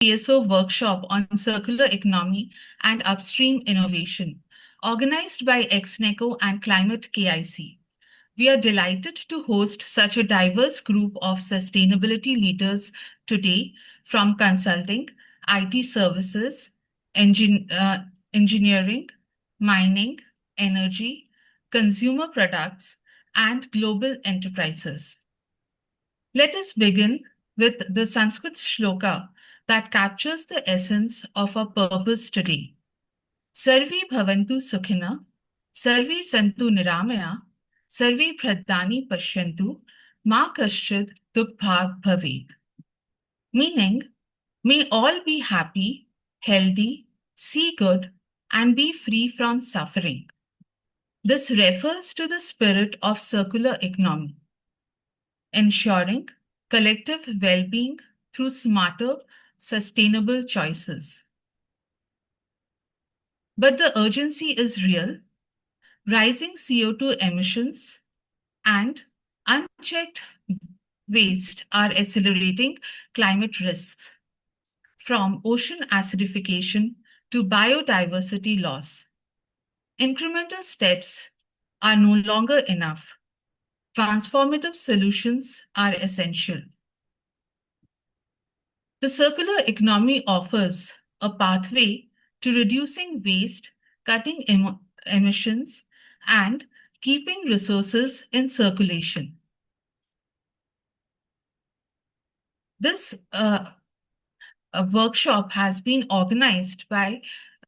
CSO Workshop on Circular Economy and Upstream Innovation, organized by Exneco and Climate-KIC. We are delighted to host such a diverse group of sustainability leaders today from consulting, IT services, engineering, mining, energy, consumer products, and global enterprises. Let us begin with the Sanskrit shloka that captures the essence of our purpose today. Sarve bhavantu sukhina, sarve santu niramaya, sarve pradani pashyantu, ma kaschid dukbhag bhavet. Meaning, may all be happy, healthy, see good, and be free from suffering. This refers to the spirit of circular economy, ensuring collective well-being through smarter, sustainable choices. But the urgency is real. Rising CO2 emissions and unchecked waste are accelerating climate risks, from ocean acidification to biodiversity loss. Incremental steps are no longer enough. Transformative solutions are essential. The circular economy offers a pathway to reducing waste, cutting emissions, and keeping resources in circulation. This workshop has been organized by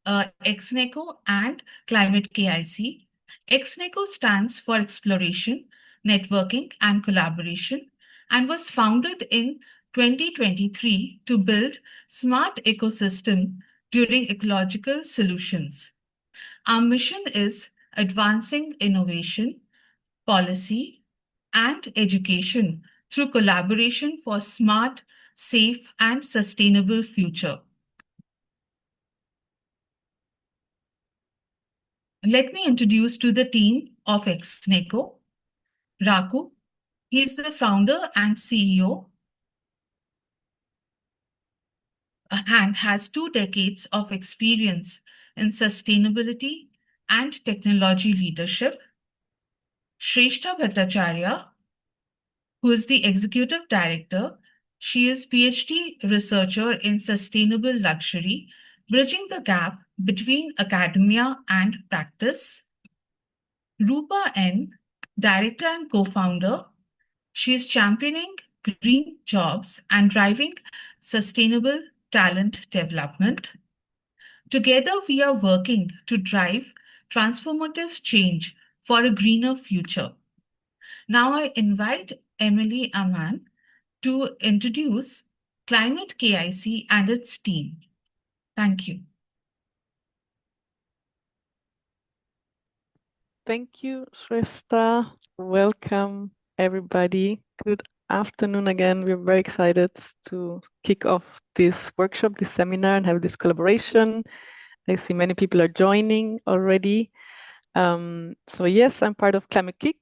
Exneco and Climate-KIC. Exneco stands for Exploration, Networking, and Collaboration, and was founded in 2023 to build smart ecosystem during ecological solutions. Our mission is advancing innovation, policy, and education through collaboration for smart, safe, and sustainable future. Let me introduce to the team of Exneco, Raku. He is the founder and CEO and has 2 decades of experience in sustainability and technology leadership. Shrestha Bhattacharya, who is the executive director. She is PhD researcher in sustainable luxury, bridging the gap between academia and practice. Rupa N, director and co-founder. She is championing green jobs and driving sustainable talent development. Together, we are working to drive transformative change for a greener future. Now I invite Emily Aman to introduce Climate-KIC and its team. Thank you. Thank you, Shrestha. Welcome, everybody. Good afternoon again. We're very excited to kick off this workshop, this seminar, and have this collaboration. I see many people are joining already. So yes, I'm part of Climate-KIC.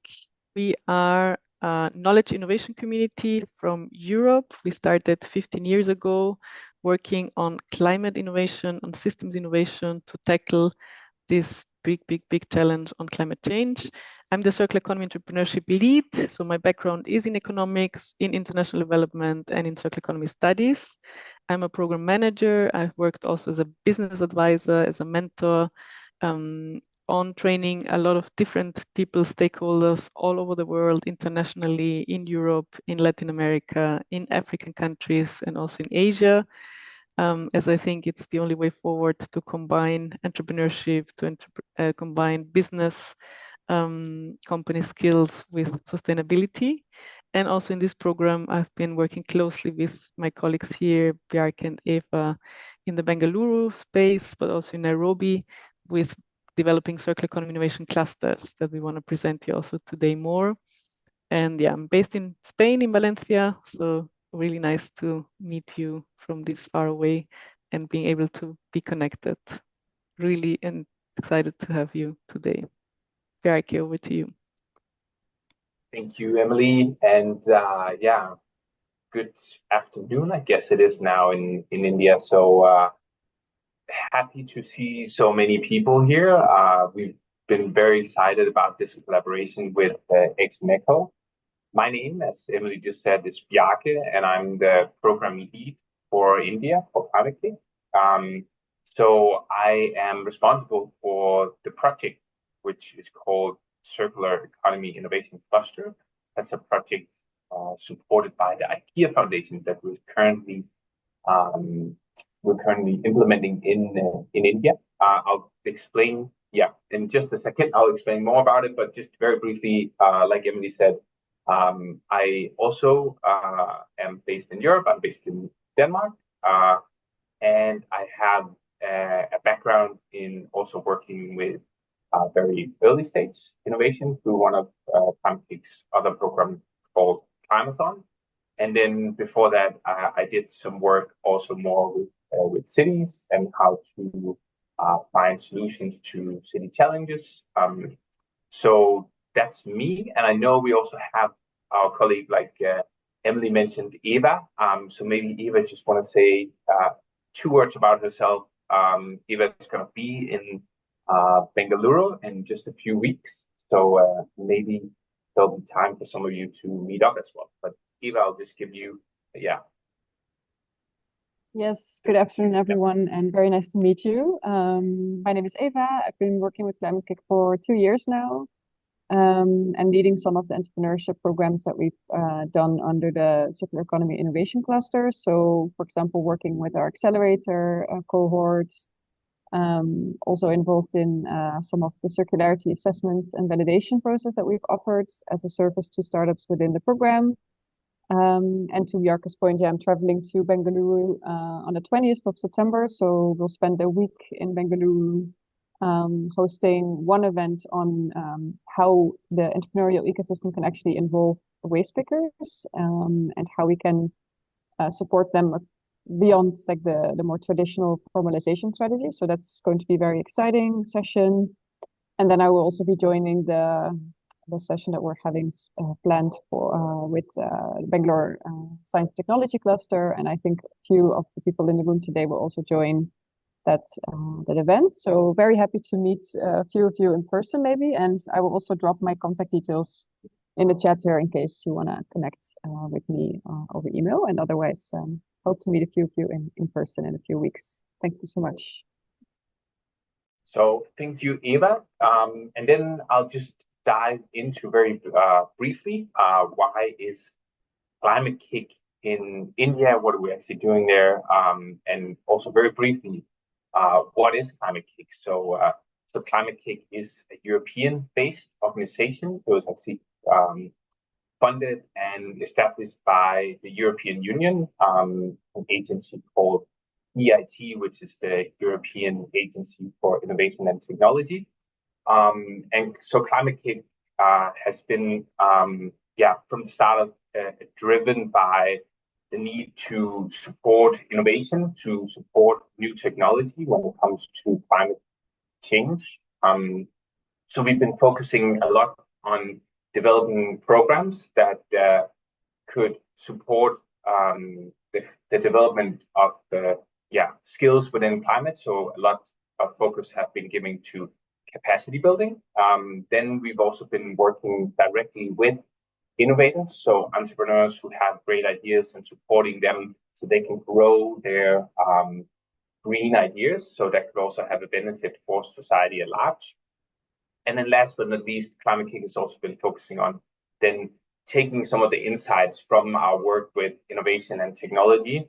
We are a knowledge innovation community from Europe. We started 15 years ago working on climate innovation, on systems innovation to tackle this big challenge on climate change. I'm the circular economy entrepreneurship lead. So my background is in economics, in international development, and in circular economy studies. I'm a program manager. I've worked also as a business advisor, as a mentor, on training a lot of different people, stakeholders all over the world, internationally, in Europe, in Latin America, in African countries, and also in Asia. As I think it's the only way forward to combine entrepreneurship, to combine business, company skills with sustainability. And also in this program, I've been working closely with my colleagues here, Bjarke and Eva, in the Bengaluru space, but also in Nairobi, with developing circular economy innovation clusters that we want to present here also today more. And yeah, I'm based in Spain, in Valencia, so really nice to meet you from this far away and being able to be connected. Really and excited to have you today. Bjarke, over to you. Thank you, Emily. And yeah, good afternoon, I guess it is now in India. So happy to see so many people here. We've been very excited about this collaboration with Exneco. My name, as Emily just said, is Bjarke, and I'm the program lead for India for Climate-KIC. So I am responsible for the project, which is called Circular Economy Innovation Cluster. That's a project supported by the IKEA Foundation that um, we're currently implementing in India. I'll explain, in just a second. I'll explain more about it, but just very briefly, like Emily said, I also am based in Europe. I'm based in Denmark, and I have a background in also working with very early stage innovation through one of Climate-KIC's other programs called Climathon. And then before that, I did some work also more with cities and how to find solutions to city challenges. So that's me. And I know we also have our colleague, like Emily mentioned, Eva. So maybe Eva just want to say 2 words about herself. Eva is going to be in Bengaluru in just a few weeks. So maybe there'll be time for some of you to meet up as well. But Eva, I'll just give you, yeah. Yes, good afternoon, everyone, and very nice to meet you. My name is Eva. I've been working with Climate-KIC for 2 years now, and leading some of the entrepreneurship programs that we've done under the Circular Economy Innovation Cluster. So, for example, working with our accelerator cohorts, also involved in some of the circularity assessment and validation process that we've offered as a service to startups within the program. And to Bjarke's point, I'm traveling to Bengaluru on the 20th of September. So we'll spend a week in Bengaluru hosting one event on how the entrepreneurial ecosystem can actually involve waste pickers and how we can support them beyond like the more traditional formalization strategy. So that's going to be a very exciting session. And then I will also be joining the session that we're having planned for with Bangalore Science Technology Cluster, and I think a few of the people in the room today will also join that event. So very happy to meet a few of you in person, maybe, and I will also drop my contact details in the chat here in case you want to connect with me over email. And otherwise, hope to meet a few of you in person in a few weeks. Thank you so much. So thank you, Eva. And then I'll just dive into very briefly why is Climate-KIC in India? What are we actually doing there? And also very briefly, what is Climate-KIC? So Climate-KIC is a European-based organization. It was actually funded and established by the European Union, an agency called EIT, which is the European Agency for Innovation and Technology. And so Climate-KIC has been, from the start of driven by the need to support innovation, to support new technology when it comes to climate change. So we've been focusing a lot on developing programs that could support the development of skills within climate. So a lot of focus have been given to capacity building. Then we've also been working directly with innovators, so entrepreneurs who have great ideas and supporting them so they can grow their green ideas. So that could also have a benefit for society at large. And then last but not least, Climate-KIC has also been focusing on then taking some of the insights from our work with innovation and technology,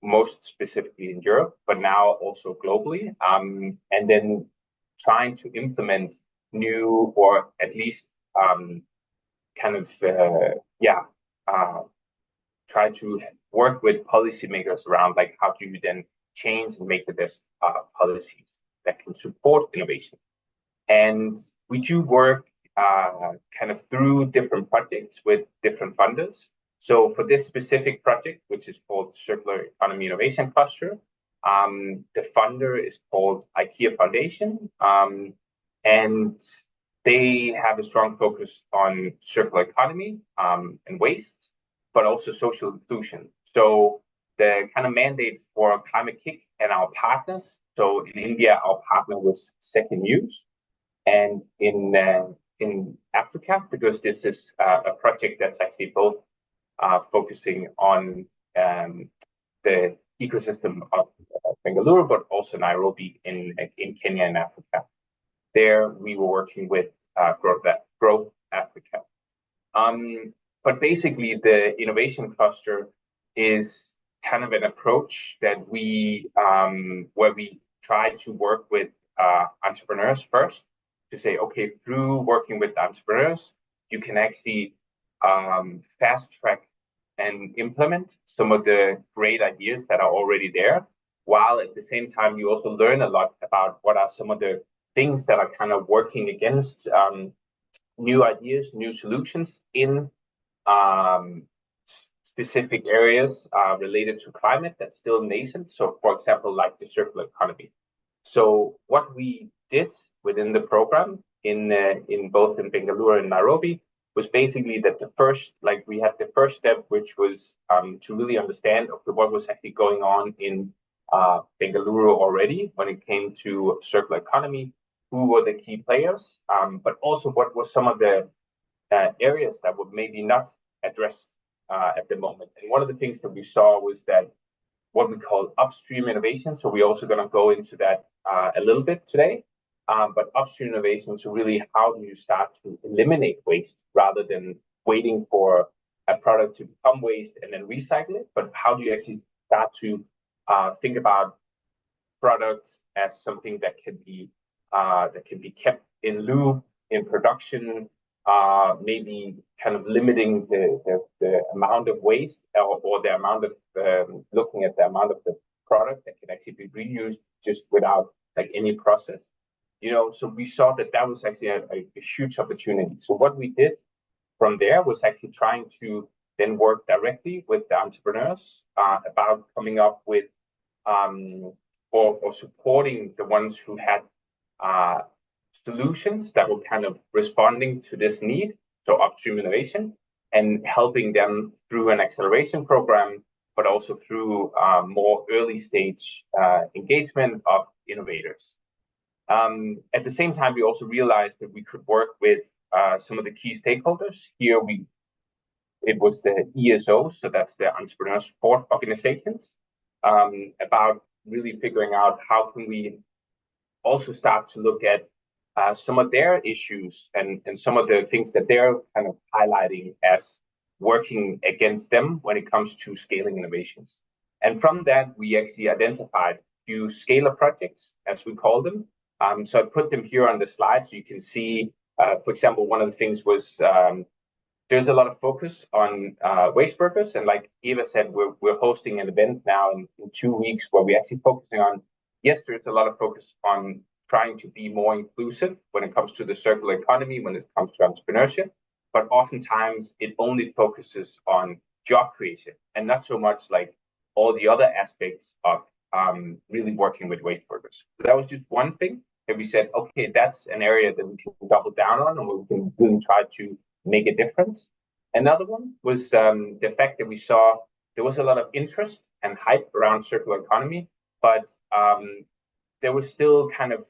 most specifically in Europe, but now also globally, and then trying to implement new or at least try to work with policymakers around like how do you then change and make the best policies that can support innovation. And we do work through different projects with different funders. So for this specific project, which is called Circular Economy Innovation Cluster, the funder is called IKEA Foundation, and they have a strong focus on circular economy and waste. but also social inclusion. So the kind of mandate for Climate-KIC and our partners. So in India, our partner was Second News, and in Africa, because this is a project that's actually both focusing on the ecosystem of Bengaluru, but also Nairobi in Kenya and Africa. There, we were working with Growth Africa. But basically, the innovation cluster is kind of an approach that where we try to work with entrepreneurs first to say, okay, through working with entrepreneurs, you can actually fast track and implement some of the great ideas that are already there, while at the same time you also learn a lot about what are some of the things that are kind of working against new ideas, new solutions in specific areas related to climate that's still nascent. So, for example, like the circular economy. So, what we did within the program in both in Bengaluru and Nairobi was basically that we had the first step, which was to really understand what was actually going on in Bengaluru already when it came to circular economy, who were the key players, but also what were some of the areas that were maybe not addressed at the moment. And one of the things that we saw was that what we call upstream innovation. So we're also going to go into that a little bit today. But upstream innovation, so really how do you start to eliminate waste rather than waiting for a product to become waste and then recycle it, but how do you actually start to think about products as something that can be kept in loop in production, maybe kind of limiting the amount of waste or the amount of looking at the amount of the product that can actually be reused just without like any process. So we saw that was actually a huge opportunity. So what we did from there was actually trying to then work directly with the entrepreneurs about coming up with or supporting the ones who had solutions that were kind of responding to this need, so upstream innovation, and helping them through an acceleration program, but also through more early stage engagement of innovators. At the same time, we also realized that we could work with some of the key stakeholders. Here, it was the ESOs, so that's the entrepreneur support organizations, about really figuring out how can we also start to look at some of their issues and some of the things that they're kind of highlighting as working against them when it comes to scaling innovations. And from that, we actually identified a few scalar projects, as we call them. So I put them here on the slide so you can see, for example, one of the things was there's a lot of focus on waste workers. And like Eva said, we're hosting an event now in 2 weeks where we're actually focusing on, yes, there's a lot of focus on trying to be more inclusive when it comes to the circular economy, when it comes to entrepreneurship, but oftentimes it only focuses on job creation and not so much like all the other aspects of really working with waste workers. So that was just one thing that we said, okay, that's an area that we can double down on and we can really try to make a difference. Another one was the fact that we saw there was a lot of interest and hype around circular economy, but there was still kind of,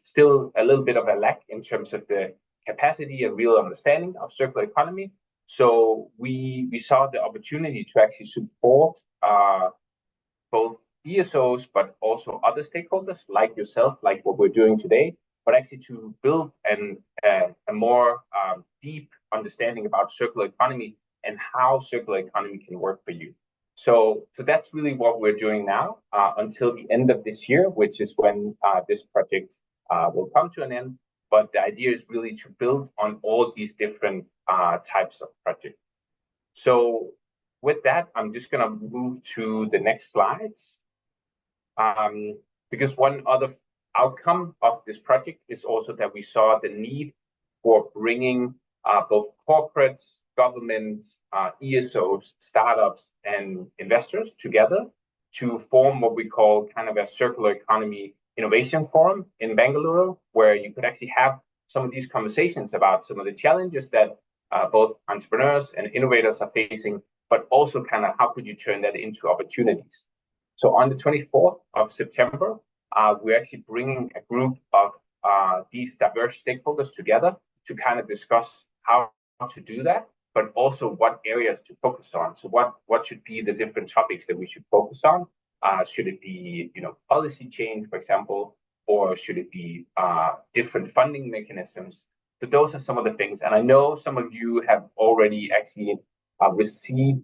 still a little bit of a lack in terms of the capacity and real understanding of circular economy. So we saw the opportunity to actually support both ESOs, but also other stakeholders like yourself, like what we're doing today, but actually to build a more deep understanding about circular economy and how circular economy can work for you. So that's really what we're doing now until the end of this year, which is when this project will come to an end. But the idea is really to build on all these different types of projects. So with that, I'm just going to move to the next slides. Because one other outcome of this project is also that we saw the need for bringing both corporates, governments, ESOs, startups, and investors together to form what we call kind of a circular economy innovation forum in Bengaluru, where you could actually have some of these conversations about some of the challenges that both entrepreneurs and innovators are facing, but also kind of how could you turn that into opportunities. So on the 24th of September, we're actually bringing a group of these diverse stakeholders together to kind of discuss how to do that, but also what areas to focus on. So what should be the different topics that we should focus on? Should it be, policy change, for example, or should it be different funding mechanisms? So those are some of the things. And I know some of you have already actually received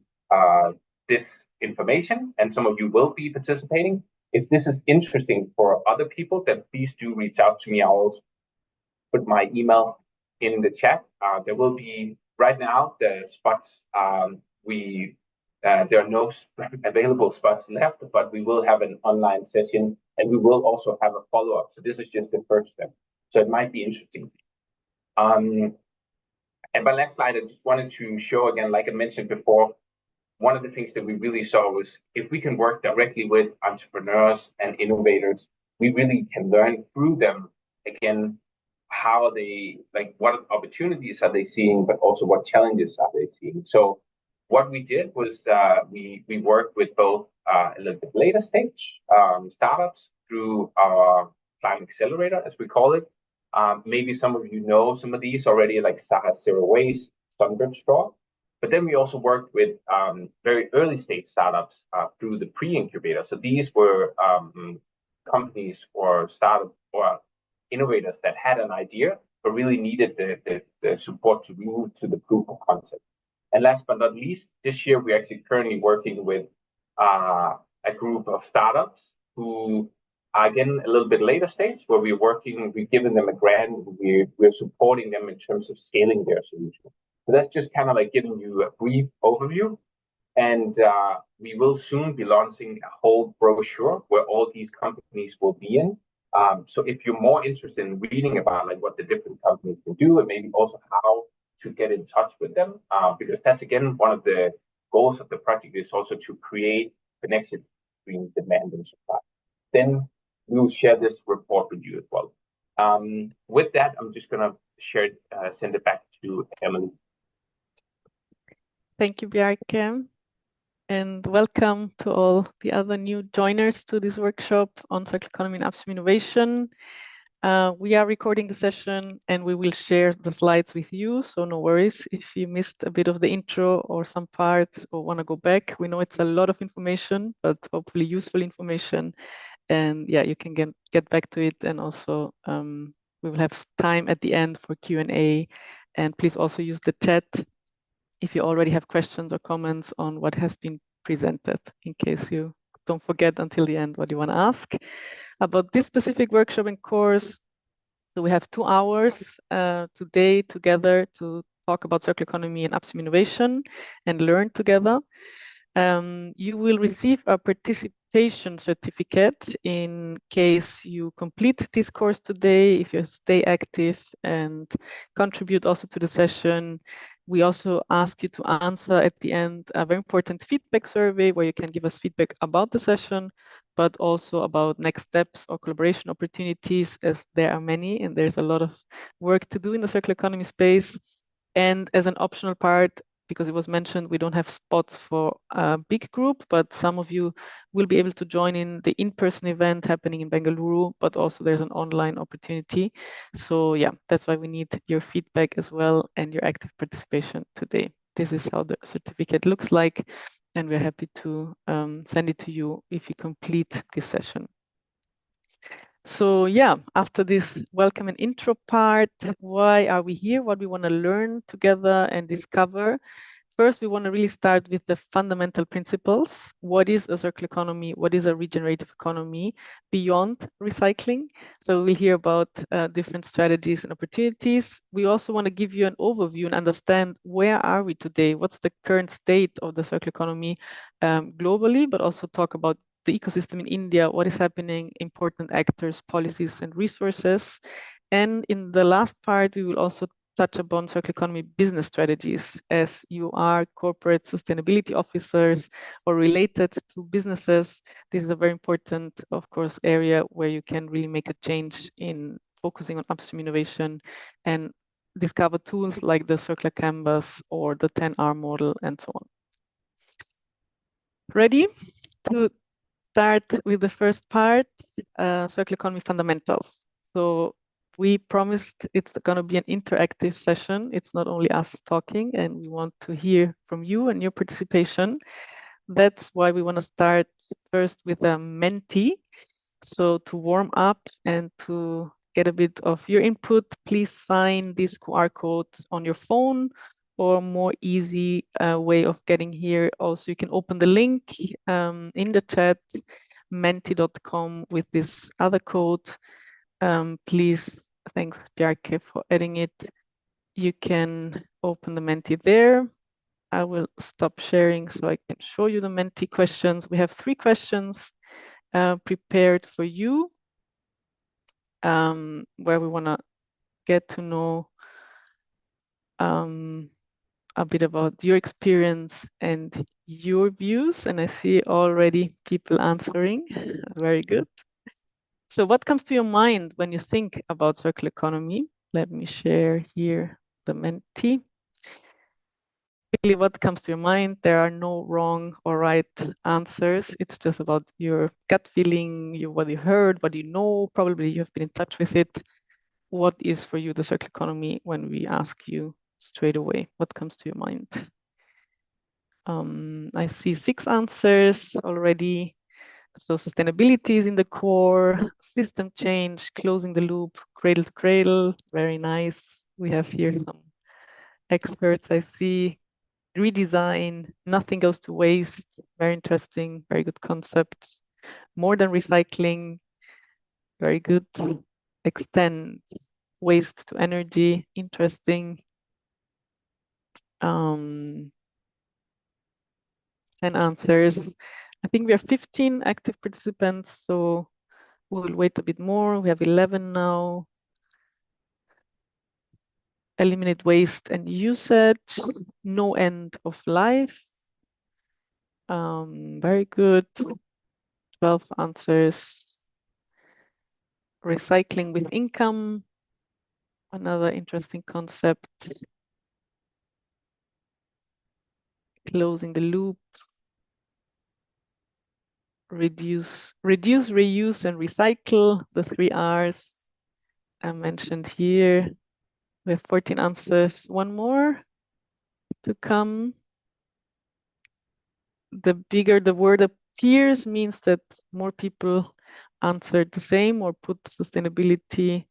this information, and some of you will be participating. If this is interesting for other people, then please do reach out to me. I'll also put my email in the chat. There will be right now the spots. There are no available spots left, but we will have an online session, and we will also have a follow-up. So this is just the first step. So it might be interesting. And my next slide, I just wanted to show again, like I mentioned before, one of the things that we really saw was if we can work directly with entrepreneurs and innovators, we really can learn through them again how they, like, what opportunities are they seeing, but also what challenges are they seeing. So what we did was we worked with both a little bit later stage startups through our Climate Accelerator, as we call it. Maybe some of you know some of these already, like Saha Zero Waste, Sunbird Straw. But then we also worked with very early stage startups through the pre-incubator. So these were companies or startup or innovators that had an idea but really needed the support to move to the proof of concept. And last but not least, this year we're actually currently working with a group of startups who are again a little bit later stage, where we've given them a grant, we're supporting them in terms of scaling their solution. So that's just kind of like giving you a brief overview. And we will soon be launching a whole brochure where all these companies will be in. So if you're more interested in reading about like what the different companies can do and maybe also how to get in touch with them, because that's again one of the goals of the project is also to create connection between demand and supply. Then we will share this report with you as well. With that, I'm just going to send it back to Emily. Thank you, Bjarke. And welcome to all the other new joiners to this workshop on circular economy and upstream innovation. We are recording the session and we will share the slides with you, so no worries if you missed a bit of the intro or some parts or want to go back. We know it's a lot of information, but hopefully useful information. And yeah, you can get back to it, and also we will have time at the end for Q&A. And please also use the chat if you already have questions or comments on what has been presented, in case you don't forget until the end what you want to ask. About this specific workshop and course, so we have 2 hours today together to talk about circular economy and upstream innovation and learn together. You will receive a participation certificate in case you complete this course today, if you stay active and contribute also to the session. We also ask you to answer at the end a very important feedback survey where you can give us feedback about the session, but also about next steps or collaboration opportunities, as there are many and there's a lot of work to do in the circular economy space. And as an optional part, because it was mentioned, we don't have spots for a big group, but some of you will be able to join in the in-person event happening in Bengaluru, but also there's an online opportunity. So yeah, that's why we need your feedback as well and your active participation today. This is how the certificate looks like, and we're happy to send it to you if you complete this session. So yeah, after this welcome and intro part, why are we here? What we want to learn together and discover. First, we want to really start with the fundamental principles. What is a circular economy? What is a regenerative economy beyond recycling? So we'll hear about different strategies and opportunities. We also want to give you an overview and understand where are we today? What's the current state of the circular economy globally, but also talk about the ecosystem in India, what is happening, important actors, policies, and resources. And in the last part, we will also touch upon circular economy business strategies, as you are corporate sustainability officers or related to businesses. This is a very important, of course, area where you can really make a change in focusing on upstream innovation and discover tools like the circular canvas or the 10R model and so on. Ready to start with the first part, circular economy fundamentals. So we promised it's going to be an interactive session. It's not only us talking, and we want to hear from you and your participation. That's why we want to start first with a Menti. So to warm up and to get a bit of your input, please sign this QR code on your phone, or more easy way of getting here. Also, you can open the link in the chat, menti.com, with this other code. Please, thanks Bjarke for adding it. You can open the Menti there. I will stop sharing so I can show you the Menti questions. We have 3 questions prepared for you, where we want to get to know a bit about your experience and your views. And I see already people answering. Very good. So what comes to your mind when you think about circular economy? Let me share here the Menti. Quickly, what comes to your mind? There are no wrong or right answers. It's just about your gut feeling, what you heard, what you know. Probably you have been in touch with it. What is for you the circular economy when we ask you straight away? What comes to your mind? I see 6 answers already. So sustainability is in the core, system change, closing the loop, cradle to cradle, very nice. We have here some experts I see. Redesign, nothing goes to waste, very interesting, very good concepts. More than recycling, very good. Extend, waste to energy, interesting. And answers. I think we have 15 active participants, so we'll wait a bit more. We have 11 now. Eliminate waste and usage. No end of life. Very good. 12 answers. Recycling with income. Another interesting concept. Closing the loop. Reduce, reuse, and recycle, the 3 R's I mentioned here. We have 14 answers. One more to come. The bigger the word appears means that more people answered the same or put sustainability.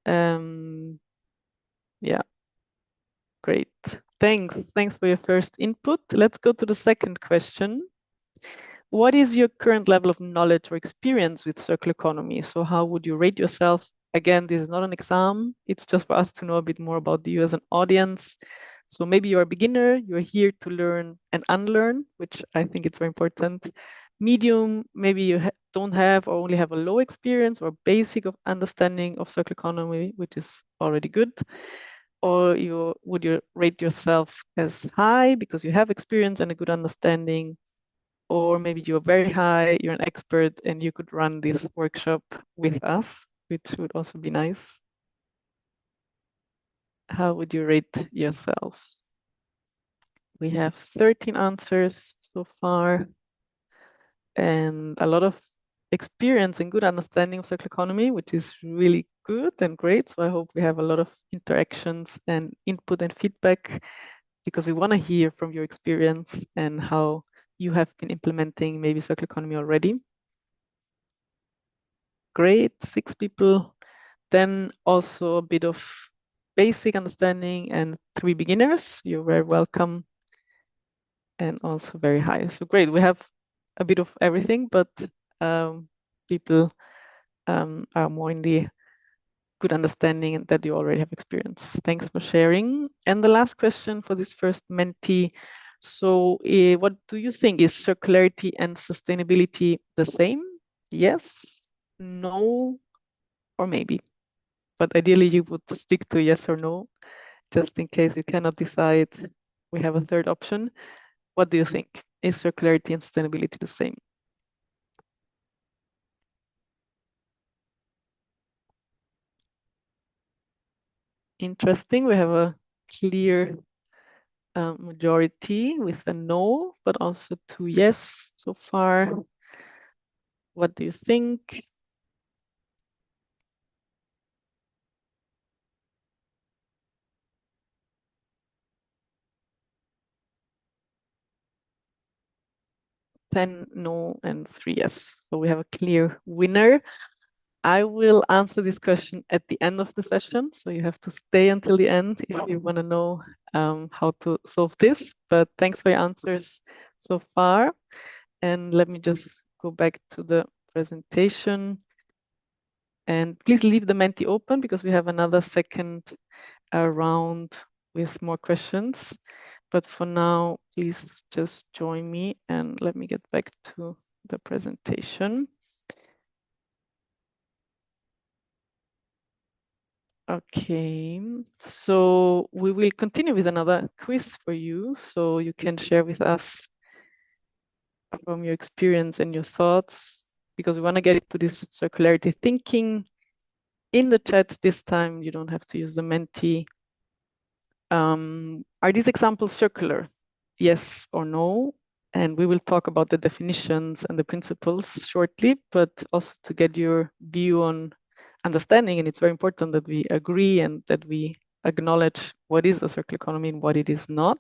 Yeah, great. Thanks for your first input. Let's go to the second question. What is your current level of knowledge or experience with circular economy? So how would you rate yourself? Again, this is not an exam. It's just for us to know a bit more about you as an audience. So maybe you're a beginner, you're here to learn and unlearn, which I think it's very important. Medium, maybe you don't have or only have a low experience or basic of understanding of circular economy, which is already good. Or would you rate yourself as high because you have experience and a good understanding? Or maybe you're very high, you're an expert, and you could run this workshop with us, which would also be nice. How would you rate yourself? We have 13 answers so far, and a lot of experience and good understanding of circular economy, which is really good and great. So I hope we have a lot of interactions and input and feedback, because we want to hear from your experience and how you have been implementing maybe circular economy already. Great, 6 people. Then also a bit of basic understanding and 3 beginners. You're very welcome. And also very high. So great, we have a bit of everything, but people are more in the good understanding that you already have experience. Thanks for sharing. And the last question for this first Menti. So what do you think? Is circularity and sustainability the same? Yes, no, or maybe? But ideally you would stick to yes or no, just in case you cannot decide. We have a third option. What do you think? Is circularity and sustainability the same? Interesting. We have a clear majority with a no, but also 2 yes so far. What do you think? Ten no and 3 yes. So we have a clear winner. I will answer this question at the end of the session, so you have to stay until the end if you want to know how to solve this. But thanks for your answers so far. And let me just go back to the presentation. And please leave the Menti open because we have another second round with more questions. But for now, please just join me and let me get back to the presentation. Okay, so we will continue with another quiz for you, so you can share with us from your experience and your thoughts, because we want to get into this circularity thinking. In the chat this time, you don't have to use the Menti. Are these examples circular? Yes or no? And we will talk about the definitions and the principles shortly, but also to get your view on understanding. And it's very important that we agree and that we acknowledge what is a circular economy and what it is not,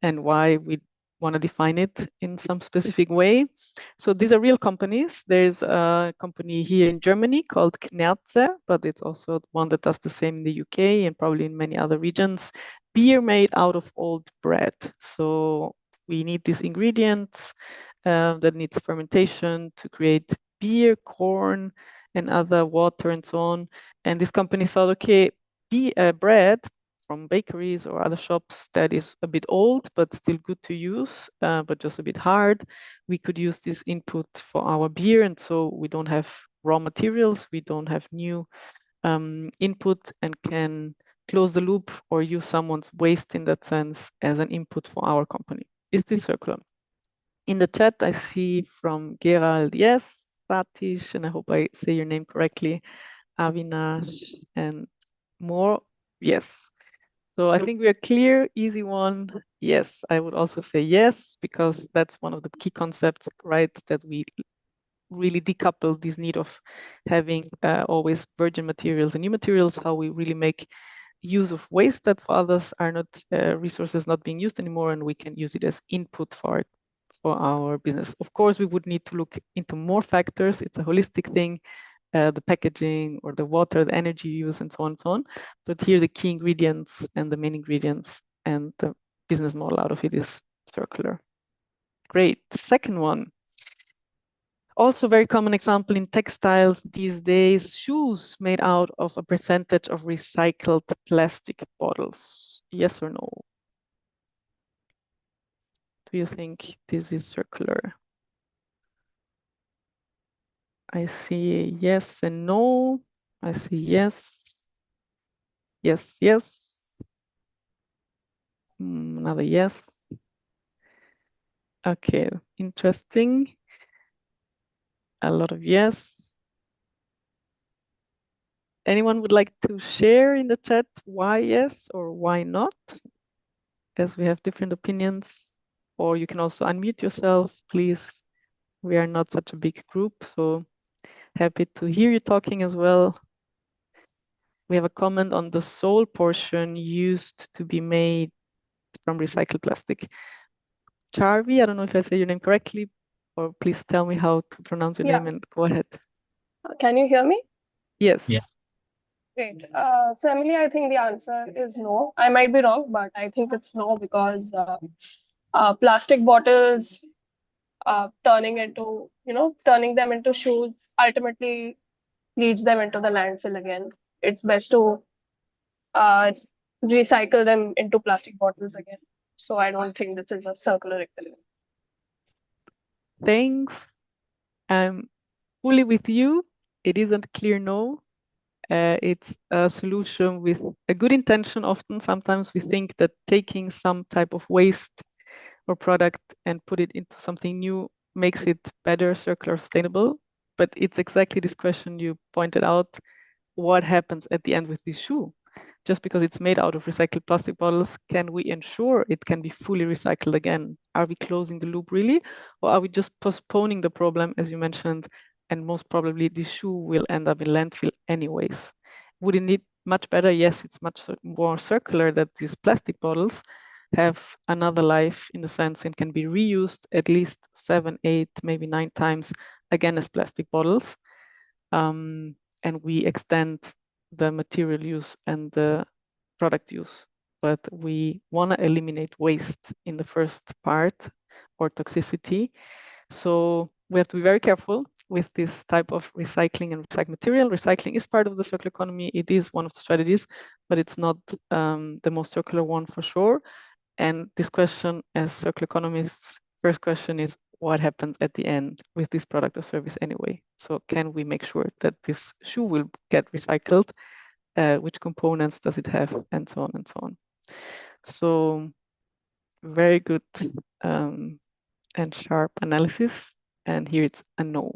and why we want to define it in some specific way. So these are real companies. There's a company here in Germany called Knerze, but it's also one that does the same in the UK and probably in many other regions. Beer made out of old bread. So we need these ingredients that needs fermentation to create beer, corn, and other water and so on. And this company thought, okay, bread from bakeries or other shops that is a bit old but still good to use, but just a bit hard. We could use this input for our beer, and so we don't have raw materials, we don't have new input, and can close the loop or use someone's waste in that sense as an input for our company. Is this circular? In the chat, I see from Gerald, yes, Satish, and I hope I say your name correctly, Avinash, and more, yes. So I think we are clear, easy one. Yes, I would also say yes, because that's one of the key concepts, right? That we really decouple this need of having always virgin materials and new materials, how we really make use of waste that for others are not resources not being used anymore, and we can use it as input for our business. Of course, we would need to look into more factors. It's a holistic thing. The packaging or the water, the energy use, and so on and so on. But here the key ingredients and the main ingredients and the business model out of it is circular. Great. Second one. Also very common example in textiles these days, shoes made out of a percentage of recycled plastic bottles. Yes or no? Do you think this is circular? I see yes and no. I see yes. Yes, yes. Another yes. Okay, interesting. A lot of yes. Anyone would like to share in the chat why yes or why not? As we have different opinions. Or you can also unmute yourself, please. We are not such a big group, so happy to hear you talking as well. We have a comment on the sole portion used to be made from recycled plastic. Charvi, I don't know if I say your name correctly, or please tell me how to pronounce your name and go ahead. Can you hear me? Yes. Yeah. Great. So Emily, I think the answer is no. I might be wrong, but I think it's no because plastic bottles turning them into shoes ultimately leads them into the landfill again. It's best to recycle them into plastic bottles again. So I don't think this is a circular economy. Thanks. I'm fully with you. It isn't clear no. It's a solution with a good intention. Often, sometimes we think that taking some type of waste or product and put it into something new makes it better, circular, sustainable. But it's exactly this question you pointed out. What happens at the end with this shoe? just because it's made out of recycled plastic bottles, can we ensure it can be fully recycled again? Are we closing the loop really? Or are we just postponing the problem, as you mentioned, and most probably the shoe will end up in landfill anyways? Would it need much better? Yes, it's much more circular that these plastic bottles have another life in the sense and can be reused at least 7, 8, maybe 9 times again as plastic bottles. And we extend the material use and the product use, but we want to eliminate waste in the first part or toxicity. So we have to be very careful with this type of recycling and recycled material. Recycling is part of the circular economy. It is one of the strategies, but it's not the most circular one for sure. And this question, as circular economists, first question is, what happens at the end with this product or service anyway? So can we make sure that this shoe will get recycled? Which components does it have? And so on and so on. So very good and sharp analysis. And here it's a no.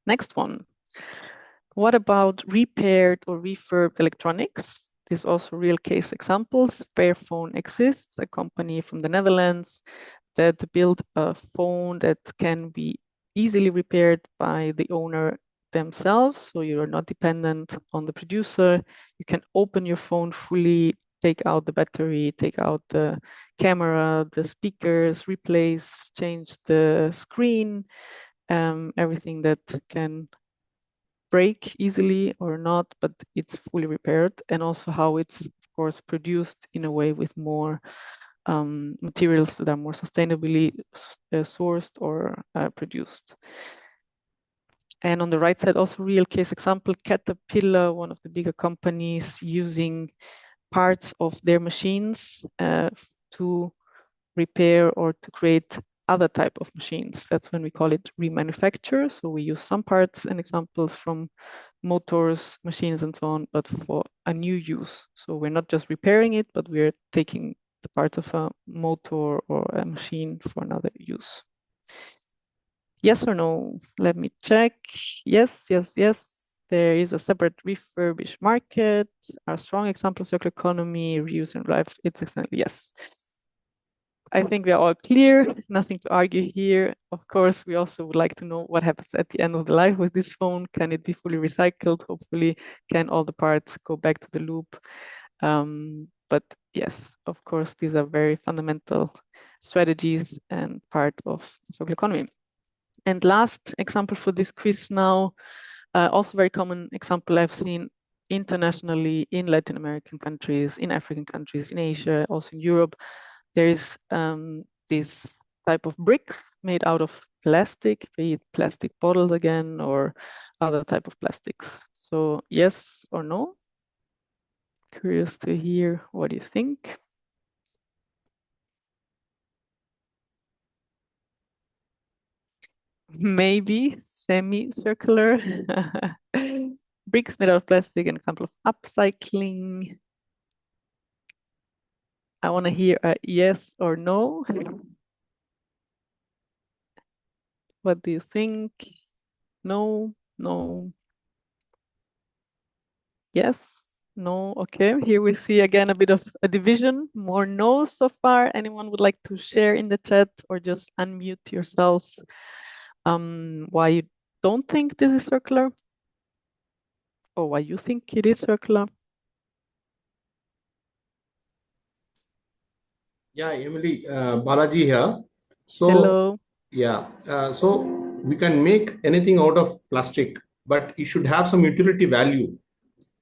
Next one. What about repaired or refurbed electronics? These also real case examples. Fairphone exists, a company from the Netherlands that built a phone that can be easily repaired by the owner themselves. So you're not dependent on the producer. You can open your phone fully, take out the battery, take out the camera, the speakers, replace, change the screen, everything that can break easily or not, but it's fully repaired, and also how it's, of course, produced in a way with more materials that are more sustainably sourced or produced. And on the right side, also real case example, Caterpillar, one of the bigger companies, using parts of their machines to repair or to create other type of machines. That's when we call it remanufacture. So we use some parts and examples from motors, machines, and so on, but for a new use. So we're not just repairing it, but we're taking the parts of a motor or a machine for another use. Yes or no? Let me check. Yes, yes, yes. There is a separate refurbished market, a strong example of circular economy, reuse and life. It's exactly yes. I think we are all clear, nothing to argue here. Of course, we also would like to know what happens at the end of the life with this phone. Can it be fully recycled? Hopefully, can all the parts go back to the loop? But yes, of course, these are very fundamental strategies and part of the circular economy. And last example for this quiz now, also very common example I've seen internationally in Latin American countries, in African countries, in Asia, also in Europe. There is this type of bricks made out of plastic, be it plastic bottles again or other type of plastics. So yes or no? Curious to hear what you think. Maybe semi-circular. Bricks made out of plastic, an example of upcycling. I want to hear a yes or no. What do you think? No, no. Yes, no, okay. Here we see again a bit of a division, more no's so far. Anyone would like to share in the chat or just unmute yourselves why you don't think this is circular or why you think it is circular? Yeah, Emily, Balaji here. So, hello. Yeah, so we can make anything out of plastic, but it should have some utility value.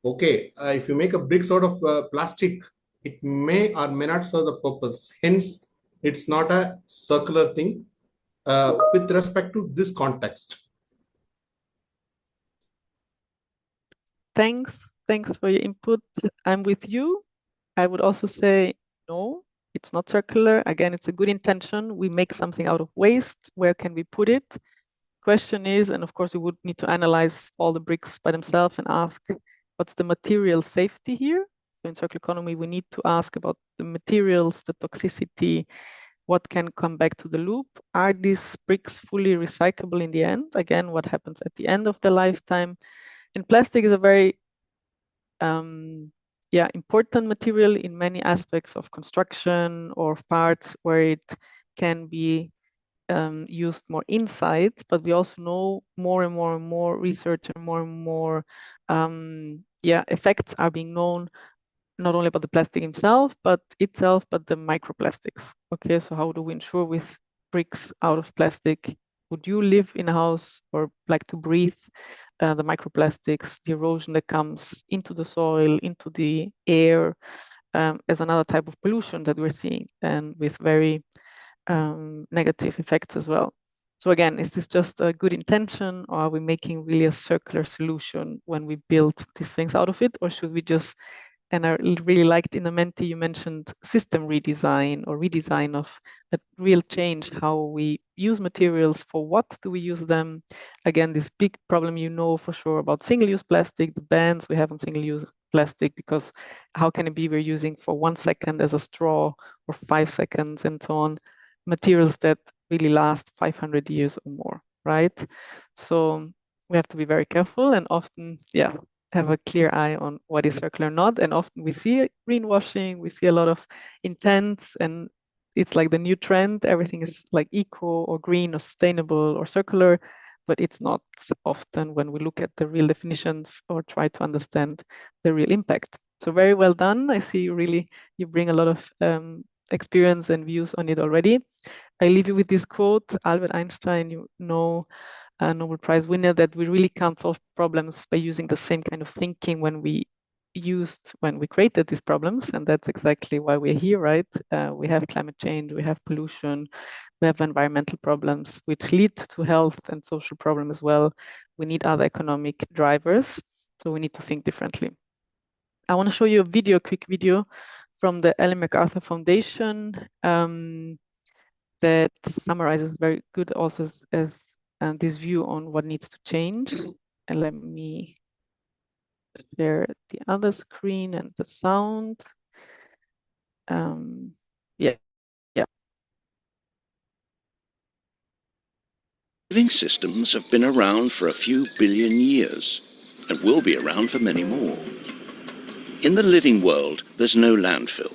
Okay, if you make a bricks out of plastic, it may or may not serve the purpose. Hence, it's not a circular thing with respect to this context. Thanks for your input. I'm with you. I would also say no, it's not circular. Again, it's a good intention. We make something out of waste. Where can we put it? Question is, and of course we would need to analyze all the bricks by themselves and ask, what's the material safety here? So in circular economy, we need to ask about the materials, the toxicity, what can come back to the loop? Are these bricks fully recyclable in the end? Again, what happens at the end of the lifetime? And plastic is a very important material in many aspects of construction or parts where it can be used more inside, but we also know more and more research and more effects are being known, not only about the plastic itself, but the microplastics. Okay, so how do we ensure with bricks out of plastic? Would you live in a house or like to breathe the microplastics, the erosion that comes into the soil, into the air, as another type of pollution that we're seeing, and with very negative effects as well. So again, is this just a good intention, or are we making really a circular solution when we build these things out of it, or should we just, and I really liked in the Menti, you mentioned system redesign or redesign of a real change, how we use materials, for what do we use them? Again, this big problem, you know, for sure about single-use plastic, the bans we have on single-use plastic, because how can it be we're using for 1 second as a straw or 5 seconds and so on, materials that really last 500 years or more, right? So we have to be very careful and often, have a clear eye on what is circular or not. And often we see greenwashing, we see a lot of intent, and it's like the new trend. Everything is like eco or green or sustainable or circular, but it's not often when we look at the real definitions or try to understand the real impact. So very well done. I see you bring a lot of experience and views on it already. I leave you with this quote, Albert Einstein, a Nobel Prize winner, that we really can't solve problems by using the same kind of thinking when we created these problems. And that's exactly why we're here, right? We have climate change, we have pollution, we have environmental problems, which lead to health and social problems as well. We need other economic drivers, so we need to think differently. I want to show you a quick video from the Ellen MacArthur Foundation that summarizes very good also as this view on what needs to change. And let me share the other screen and the sound. Yeah. Living systems have been around for a few billion years and will be around for many more. In the living world, there's no landfill.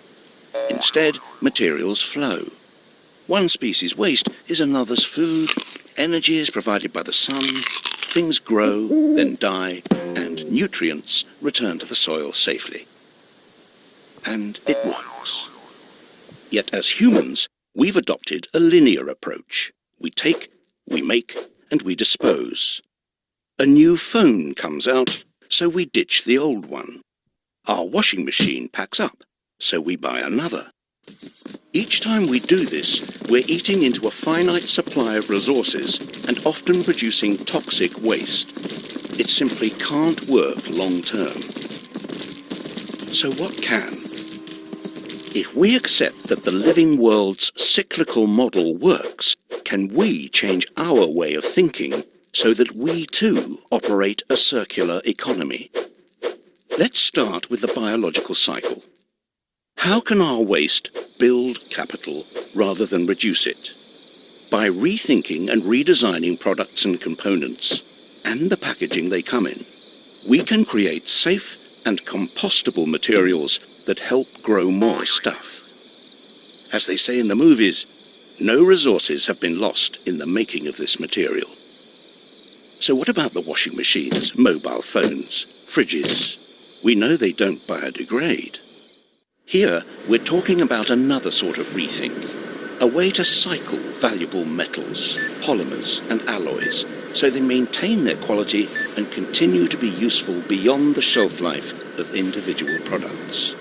Instead, materials flow. One species' waste is another's food, energy is provided by the sun, things grow, then die, and nutrients return to the soil safely. And it works. Yet as humans, we've adopted a linear approach. We take, we make, and we dispose. A new phone comes out, so we ditch the old one. Our washing machine packs up, so we buy another. Each time we do this, we're eating into a finite supply of resources and often producing toxic waste. It simply can't work long term. So what can? If we accept that the living world's cyclical model works, can we change our way of thinking so that we too operate a circular economy? Let's start with the biological cycle. How can our waste build capital rather than reduce it? By rethinking and redesigning products and components, and the packaging they come in, we can create safe and compostable materials that help grow more stuff. As they say in the movies, no resources have been lost in the making of this material. So what about the washing machines, mobile phones, fridges? We know they don't biodegrade. Here, we're talking about another sort of rethink, a way to cycle valuable metals, polymers, and alloys so they maintain their quality and continue to be useful beyond the shelf life of individual products.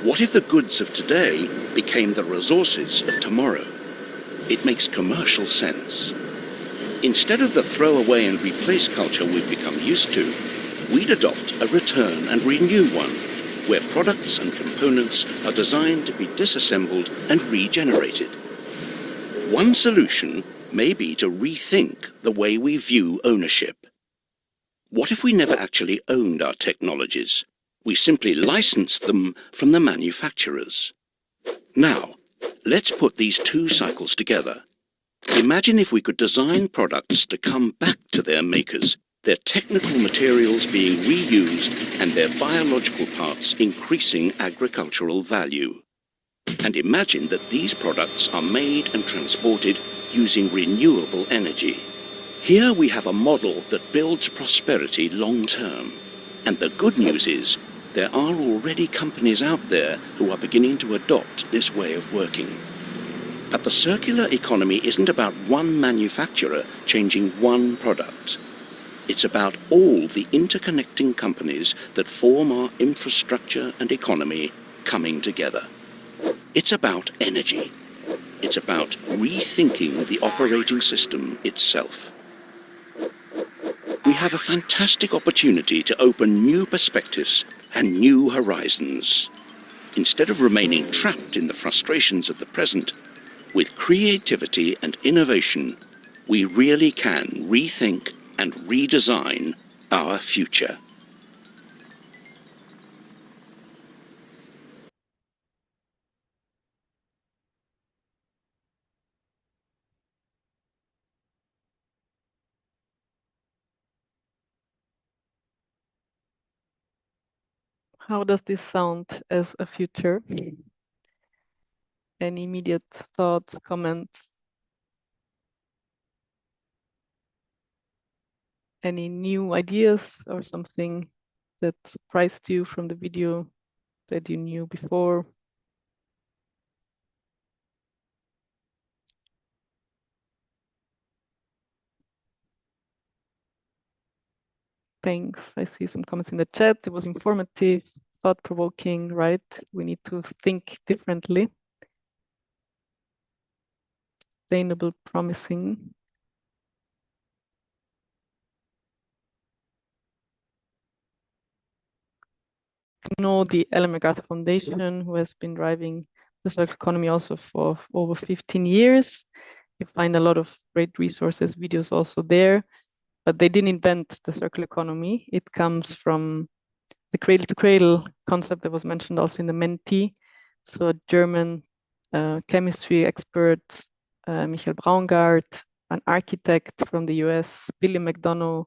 What if the goods of today became the resources of tomorrow? It makes commercial sense. Instead of the throw away and replace culture we've become used to, we'd adopt a return and renew one, where products and components are designed to be disassembled and regenerated. One solution may be to rethink the way we view ownership. What if we never actually owned our technologies? We simply licensed them from the manufacturers. Now, let's put these two cycles together. Imagine if we could design products to come back to their makers, their technical materials being reused and their biological parts increasing agricultural value. And imagine that these products are made and transported using renewable energy. Here we have a model that builds prosperity long term. And the good news is, there are already companies out there who are beginning to adopt this way of working. But the circular economy isn't about one manufacturer changing one product. It's about all the interconnecting companies that form our infrastructure and economy coming together. It's about energy. It's about rethinking the operating system itself. We have a fantastic opportunity to open new perspectives and new horizons. Instead of remaining trapped in the frustrations of the present, with creativity and innovation, we really can rethink and redesign our future. How does this sound as a future? Any immediate thoughts, comments? Any new ideas or something that surprised you from the video that you knew before? Thanks. I see some comments in the chat. It was informative, thought-provoking, right? We need to think differently. Sustainable, promising. You know the Ellen MacArthur Foundation, who has been driving the circular economy also for over 15 years. You find a lot of great resources, videos also there, but they didn't invent the circular economy. It comes from the cradle to cradle concept that was mentioned also in the Menti. So a German chemistry expert, Michael Braungart, an architect from the US, William McDonough,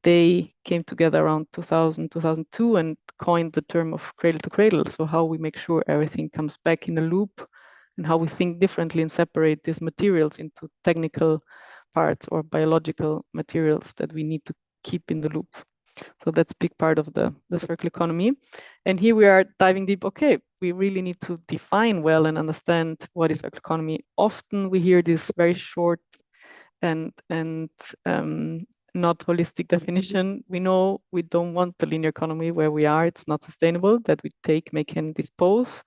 they came together around 2000, 2002 and coined the term of cradle to cradle. So how we make sure everything comes back in a loop and how we think differently and separate these materials into technical parts or biological materials that we need to keep in the loop. So that's a big part of the circular economy. And here we are diving deep. Okay, we really need to define well and understand what is circular economy. Often we hear this very short and not holistic definition. We know we don't want the linear economy where we are. It's not sustainable, that we take, make, and dispose.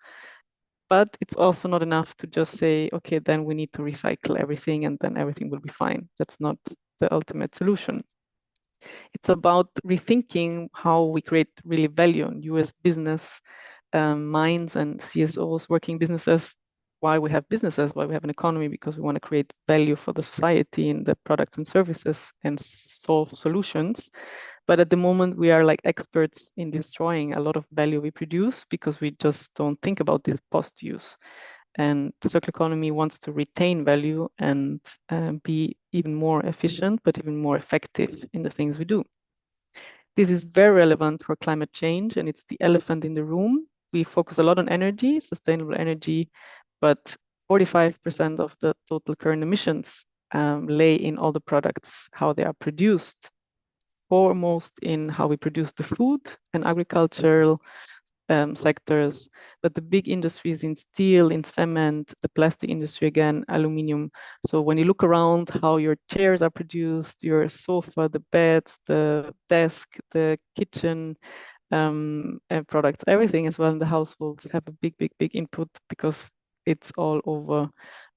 But it's also not enough to just say, okay, then we need to recycle everything and then everything will be fine. That's not the ultimate solution. It's about rethinking how we create really value in US business minds and CSOs, working businesses, why we have businesses, why we have an economy, because we want to create value for the society in the products and services and solve solutions. But at the moment, we are like experts in destroying a lot of value we produce because we just don't think about this post-use. And the circular economy wants to retain value and be even more efficient, but even more effective in the things we do. This is very relevant for climate change, and it's the elephant in the room. We focus a lot on energy, sustainable energy, but 45% of the total current emissions lay in all the products, how they are produced, foremost in how we produce the food and agricultural sectors, but the big industries in steel, in cement, the plastic industry again, aluminium. So when you look around how your chairs are produced, your sofa, the beds, the desk, the kitchen products, everything as well in the households have a big input because it's all over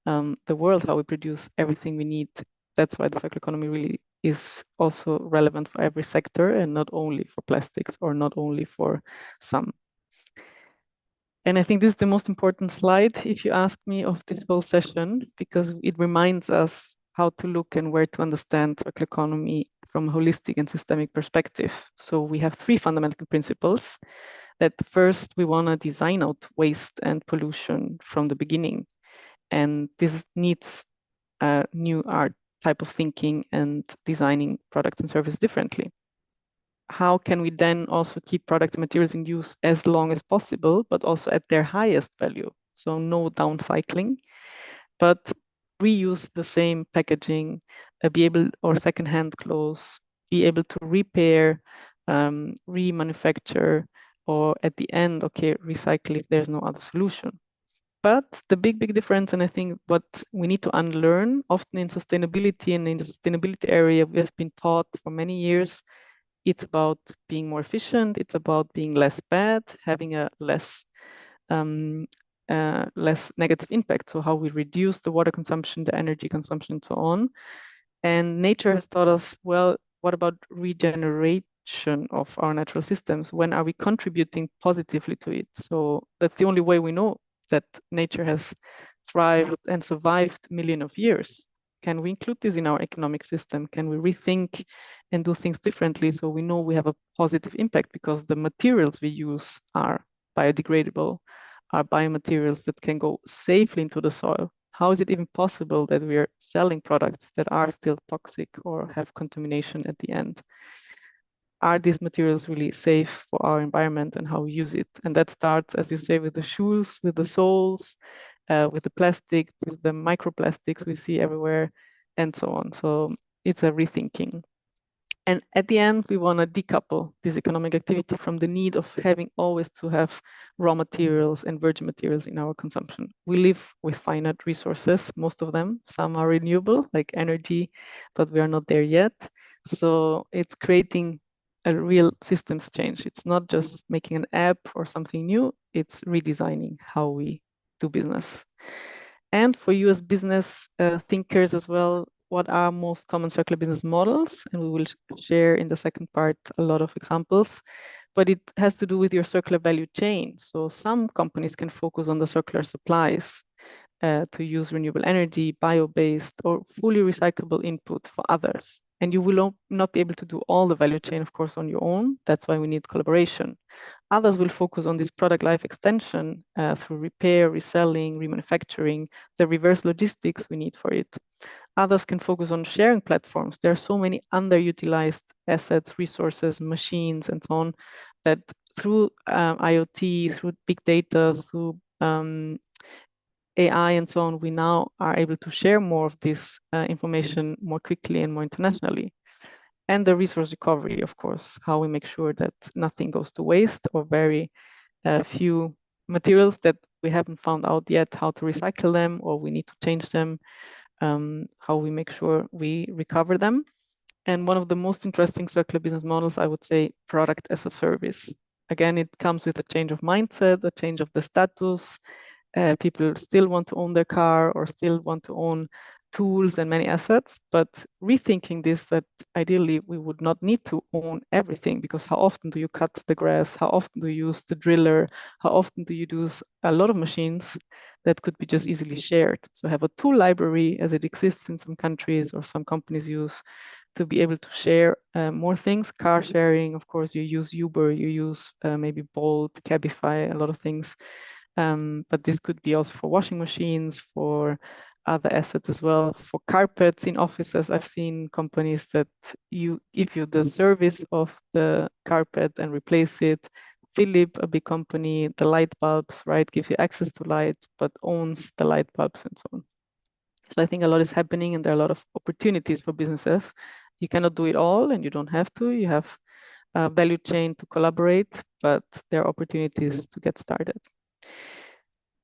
the world how we produce everything we need. That's why the circular economy really is also relevant for every sector and not only for plastics or not only for some. And I think this is the most important slide, if you ask me, of this whole session, because it reminds us how to look and where to understand circular economy from a holistic and systemic perspective. So we have three fundamental principles. That first, we want to design out waste and pollution from the beginning. And this needs a new art type of thinking and designing products and services differently. How can we then also keep products and materials in use as long as possible, but also at their highest value? So no downcycling, but reuse the same packaging, be able, or secondhand clothes, be able to repair, remanufacture, or at the end, okay, recycle if there's no other solution. But the big difference, and I think what we need to unlearn, often in sustainability and in the sustainability area, we have been taught for many years, it's about being more efficient, it's about being less bad, having a less negative impact. So how we reduce the water consumption, the energy consumption, and so on. And nature has taught us, well, what about regeneration of our natural systems? When are we contributing positively to it? So that's the only way we know that nature has thrived and survived millions of years. Can we include this in our economic system? Can we rethink and do things differently so we know we have a positive impact because the materials we use are biodegradable, are biomaterials that can go safely into the soil? How is it even possible that we are selling products that are still toxic or have contamination at the end? Are these materials really safe for our environment and how we use it? And that starts, as you say, with the shoes, with the soles, with the plastic, with the microplastics we see everywhere, and so on. So it's a rethinking. And at the end, we want to decouple this economic activity from the need of having always to have raw materials and virgin materials in our consumption. We live with finite resources, most of them. Some are renewable, like energy, but we are not there yet. So it's creating a real systems change. It's not just making an app or something new, it's redesigning how we do business. And for you as business thinkers as well, what are most common circular business models? And we will share in the second part a lot of examples, but it has to do with your circular value chain. So some companies can focus on the circular supplies to use renewable energy, bio-based, or fully recyclable input for others. And you will not be able to do all the value chain, of course, on your own. That's why we need collaboration. Others will focus on this product life extension through repair, reselling, remanufacturing, the reverse logistics we need for it. Others can focus on sharing platforms. There are so many underutilized assets, resources, machines, and so on, that through IoT, through big data, through AI and so on, we now are able to share more of this information more quickly and more internationally. And the resource recovery, of course, how we make sure that nothing goes to waste or very few materials that we haven't found out yet how to recycle them or we need to change them, how we make sure we recover them. And one of the most interesting circular business models, I would say, product as a service. Again, it comes with a change of mindset, a change of the status. People still want to own their car or still want to own tools and many assets, but rethinking this, that ideally we would not need to own everything, because how often do you cut the grass? How often do you use the driller? How often do you use a lot of machines that could be just easily shared? So have a tool library as it exists in some countries or some companies use to be able to share more things. Car sharing, of course, you use Uber, you use maybe Bolt, Cabify, a lot of things. But this could be also for washing machines, for other assets as well. For carpets in offices, I've seen companies that you give you the service of the carpet and replace it. Philip, a big company, the light bulbs, right, gives you access to light, but owns the light bulbs and so on. So I think a lot is happening and there are a lot of opportunities for businesses. You cannot do it all and you don't have to. You have a value chain to collaborate, but there are opportunities to get started.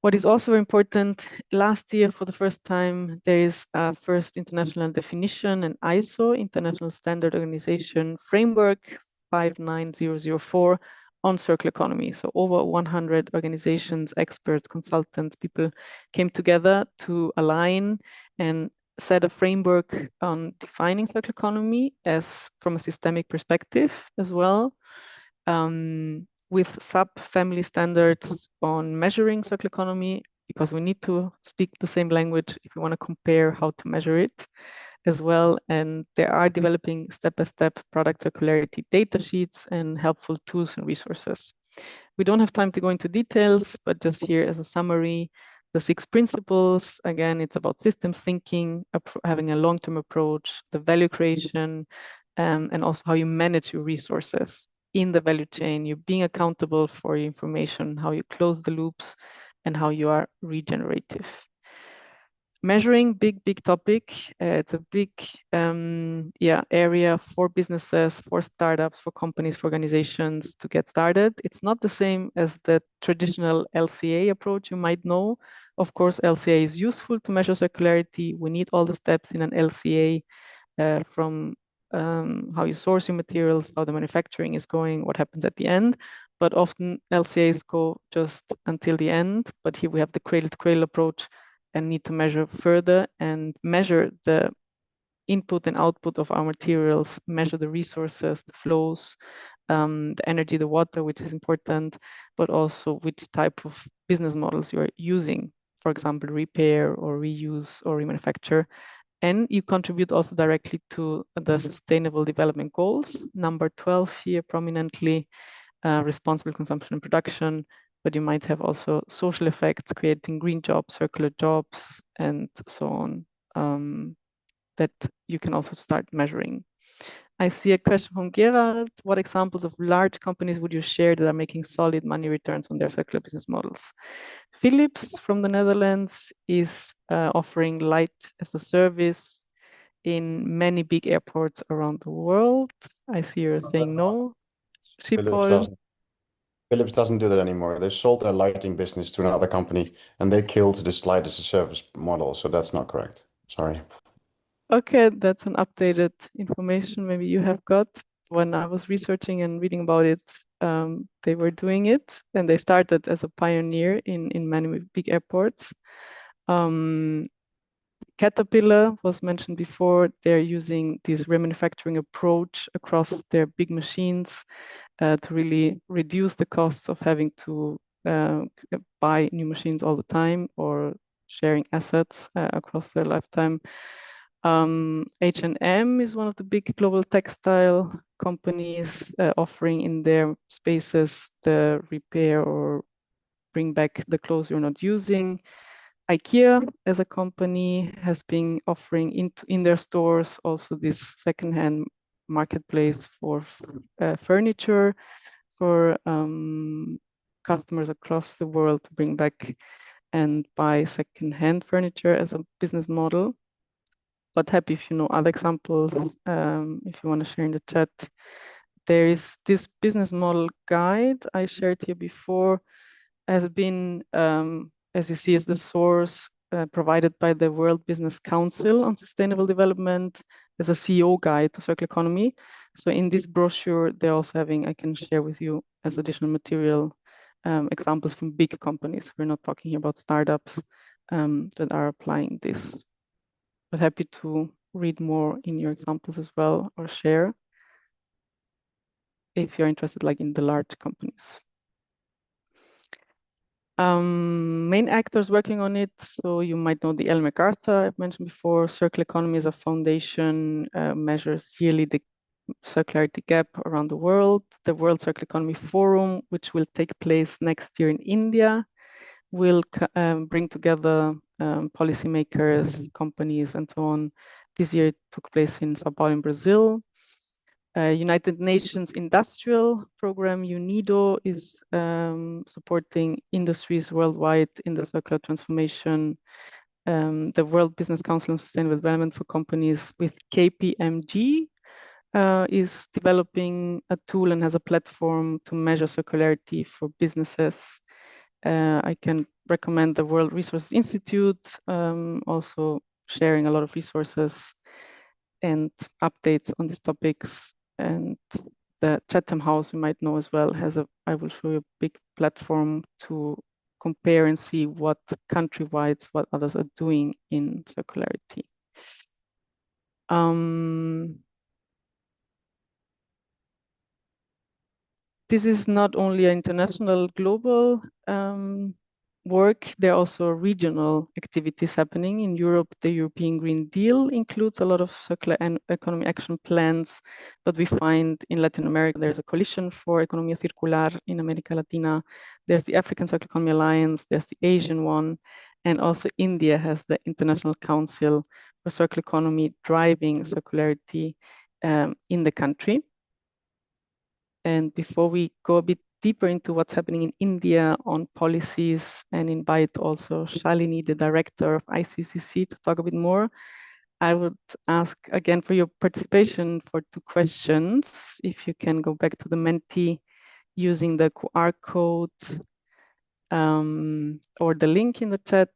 What is also important, last year for the first time, there is a first international definition, an ISO, International Standard Organization Framework 59004 on circular economy. So over 100 organizations, experts, consultants, people came together to align and set a framework on defining circular economy as from a systemic perspective as well. With sub-family standards on measuring circular economy, because we need to speak the same language if we want to compare how to measure it as well. And there are developing step-by-step product circularity data sheets and helpful tools and resources. We don't have time to go into details, but just here as a summary, the 6 principles, again, it's about systems thinking, having a long-term approach, the value creation, and also how you manage your resources in the value chain. You're being accountable for your information, how you close the loops, and how you are regenerative. Measuring, big topic. It's a big area for businesses, for startups, for companies, for organizations to get started. It's not the same as the traditional LCA approach you might know. Of course, LCA is useful to measure circularity. We need all the steps in an LCA from how you source your materials, how the manufacturing is going, what happens at the end. But often LCAs go just until the end. But here we have the cradle-to-cradle approach and need to measure further and measure the input and output of our materials, measure the resources, the flows, the energy, the water, which is important, but also which type of business models you're using, for example, repair or reuse or remanufacture. And you contribute also directly to the Sustainable Development Goals, number 12 here prominently, responsible consumption and production, but you might have also social effects, creating green jobs, circular jobs, and so on, that you can also start measuring. I see a question from Gerard. What examples of large companies would you share that are making solid money returns on their circular business models? Philips from the Netherlands is offering light as a service in many big airports around the world. I see you're saying no. Philips doesn't do that anymore. They sold their lighting business to another company and they killed this light as a service model. So that's not correct. Sorry. Okay, that's an updated information maybe you have got. When I was researching and reading about it, they were doing it and they started as a pioneer in many big airports. Caterpillar was mentioned before. They're using this remanufacturing approach across their big machines to really reduce the costs of having to buy new machines all the time or sharing assets across their lifetime. H&M is one of the big global textile companies offering in their spaces the repair or bring back the clothes you're not using. IKEA as a company has been offering in their stores also this secondhand marketplace for furniture for customers across the world to bring back and buy secondhand furniture as a business model. But happy if you know other examples, if you want to share in the chat. There is this business model guide I shared here before, has been, as you see, as the source provided by the World Business Council on Sustainable Development as a CEO guide to circular economy. So in this brochure, they're also having, I can share with you as additional material, examples from big companies. We're not talking here about startups that are applying this. But happy to read more in your examples as well or share if you're interested, like in the large companies. Main actors working on it. So you might know the Ellen MacArthur I've mentioned before. Circular Economy as a foundation measures yearly the circularity gap around the world. The World Circular Economy Forum, which will take place next year in India, will bring together policymakers, companies, and so on. This year it took place in Sao Paulo in Brazil. United Nations Industrial Program, UNIDO, is supporting industries worldwide in the circular transformation. The World Business Council on Sustainable Development for Companies with KPMG is developing a tool and has a platform to measure circularity for businesses. I can recommend the World Resources Institute, also sharing a lot of resources and updates on these topics. And the Chatham House, you might know as well, has I will show you a big platform to compare and see what countrywide, what others are doing in circularity. This is not only an international, global work, there are also regional activities happening. In Europe, the European Green Deal includes a lot of circular economy action plans, but we find in Latin America, there's a coalition for Economía Circular in America Latina. There's the African Circular Economy Alliance, there's the Asian one, And also India has the International Council for Circular Economy driving circularity in the country. And before we go a bit deeper into what's happening in India on policies and invite also Shalini, the director of ICCC, to talk a bit more, I would ask again for your participation for 2 questions. If you can go back to the Menti using the QR code or the link in the chat,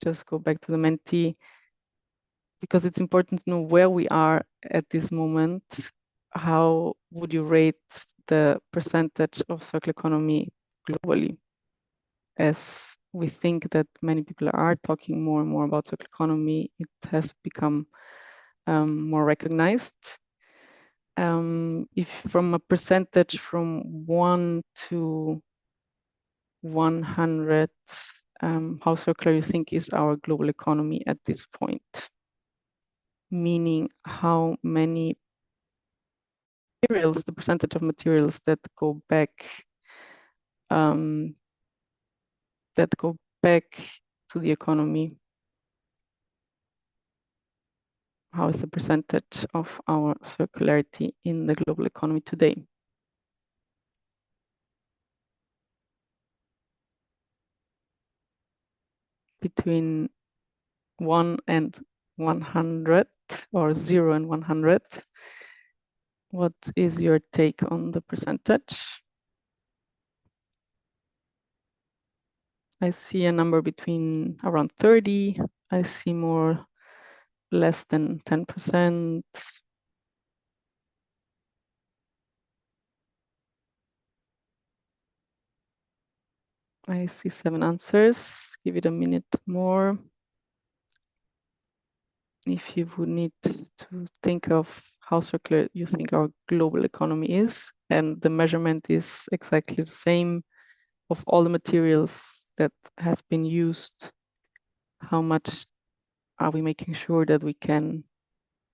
just go back to the Menti, because it's important to know where we are at this moment. How would you rate the percentage of circular economy globally? As we think that many people are talking more and more about circular economy, it has become more recognized. If from a percentage from 1 to 100, how circular you think is our global economy at this point? Meaning how many materials, the percentage of materials that go back to the economy. How is the percentage of our circularity in the global economy today? Between 1 and 100, or 0 and 100. What is your take on the percentage? I see a number between around 30. I see more, less than 10%. I see 7 answers. Give it a minute more. If you would need to think of how circular you think our global economy is, and the measurement is exactly the same of all the materials that have been used, how much are we making sure that we can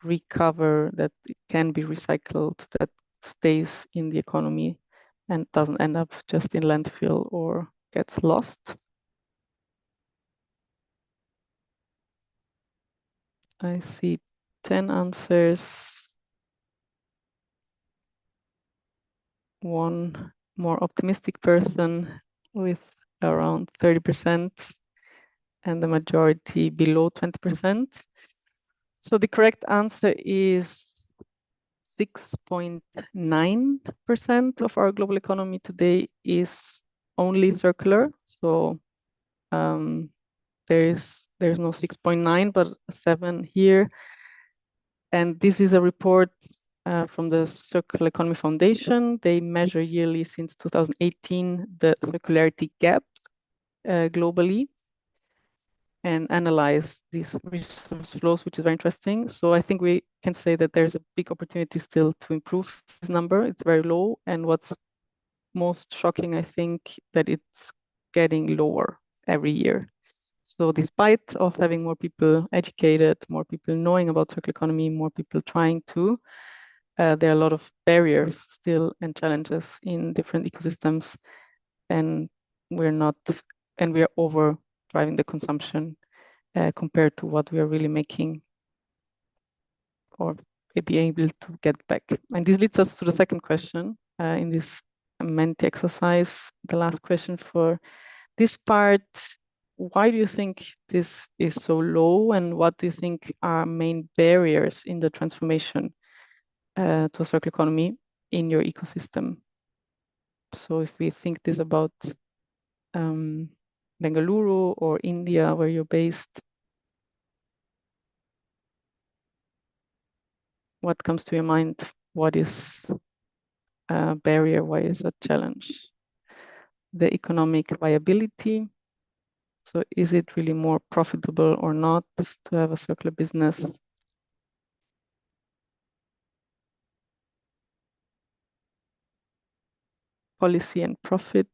recover, that it can be recycled, that stays in the economy and doesn't end up just in landfill or gets lost? I see 10 answers. One more optimistic person with around 30%, and the majority below 20%. So the correct answer is 6.9% of our global economy today is only circular. So there's no 6.9, but 7 here. And this is a report from the Circular Economy Foundation. They measure yearly since 2018 the circularity gap globally and analyze these resource flows, which is very interesting. So I think we can say that there's a big opportunity still to improve this number. It's very low. And what's most shocking, I think, that it's getting lower every year. So despite of having more people educated, more people knowing about circular economy, more people trying to, there are a lot of barriers still and challenges in different ecosystems, and we are over driving the consumption compared to what we are really making or be able to get back. And this leads us to the second question in this Menti exercise, the last question for this part. Why do you think this is so low, and what do you think are main barriers in the transformation to a circular economy in your ecosystem? So if we think this about Bengaluru or India, where you're based, what comes to your mind? What is a barrier? Why is a challenge? The economic viability. So is it really more profitable or not to have a circular business? Policy and profit.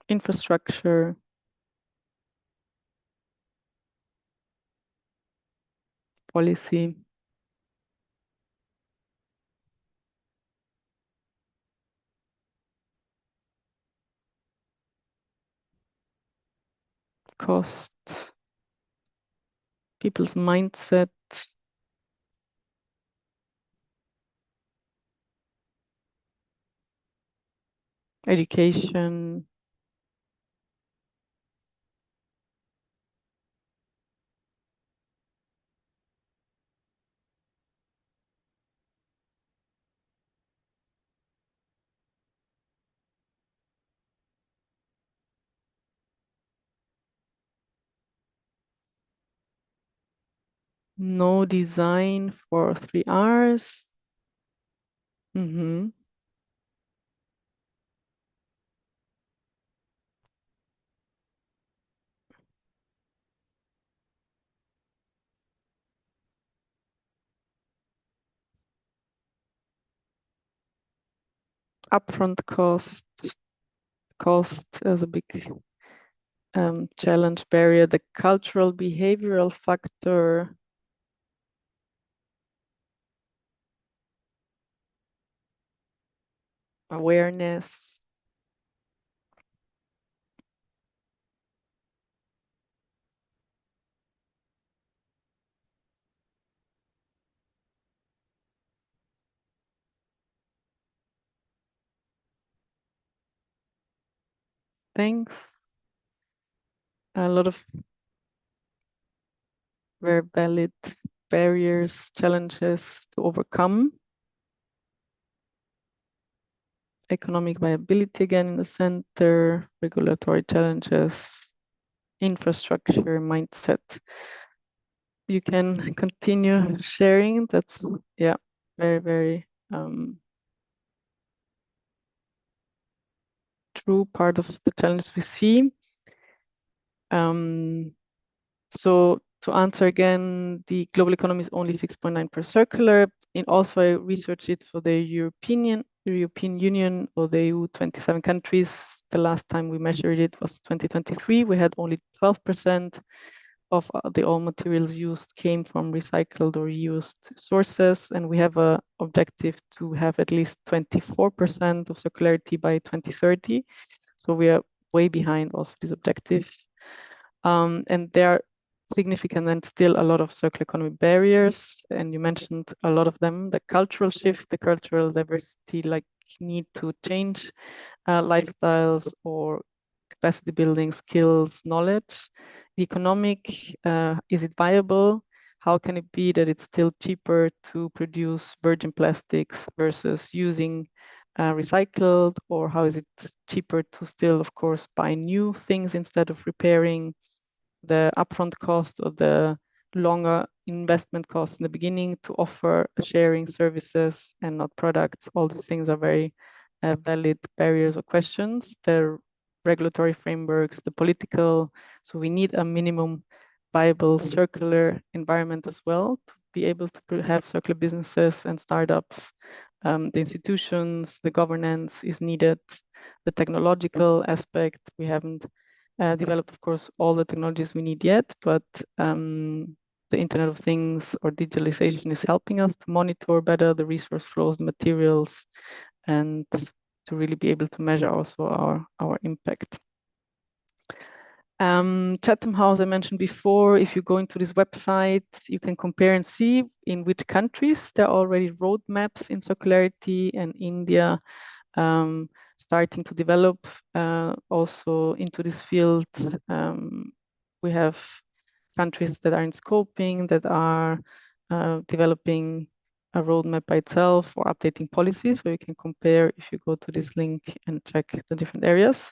Infrastructure. Policy. cost, people's mindset, education, no design for 3 Rs. Upfront cost as a big challenge barrier, the cultural behavioral factor, awareness, thanks. A lot of very valid barriers, challenges to overcome. Economic viability again in the center, regulatory challenges, infrastructure, mindset. You can continue sharing. That's, yeah, very, very true part of the challenges we see. So to answer again, the global economy is only 6.9 per circular. And also I researched it for the European Union or the EU 27 countries. The last time we measured it was 2023. We had only 12% of the all materials used came from recycled or used sources. And we have an objective to have at least 24% of circularity by 2030. So we are way behind also this objective. And there are significant and still a lot of circular economy barriers. And you mentioned a lot of them, the cultural shift, the cultural diversity, like need to change lifestyles or capacity building, skills, knowledge. The economic, is it viable? How can it be that it's still cheaper to produce virgin plastics versus using recycled? Or how is it cheaper to still, of course, buy new things instead of repairing? The upfront cost or the longer investment cost in the beginning to offer sharing services and not products. All these things are very valid barriers or questions. The regulatory frameworks, the political. So we need a minimum viable circular environment as well to be able to have circular businesses and startups. The institutions, the governance is needed. The technological aspect, we haven't developed, of course, all the technologies we need yet, but the Internet of Things or digitalization is helping us to monitor better the resource flows, the materials, and to really be able to measure also our impact. Chatham House, I mentioned before, if you go into this website, you can compare and see in which countries there are already roadmaps in circularity, and India starting to develop also into this field. We have countries that are in scoping, that are developing a roadmap by itself or updating policies, where you can compare if you go to this link and check the different areas.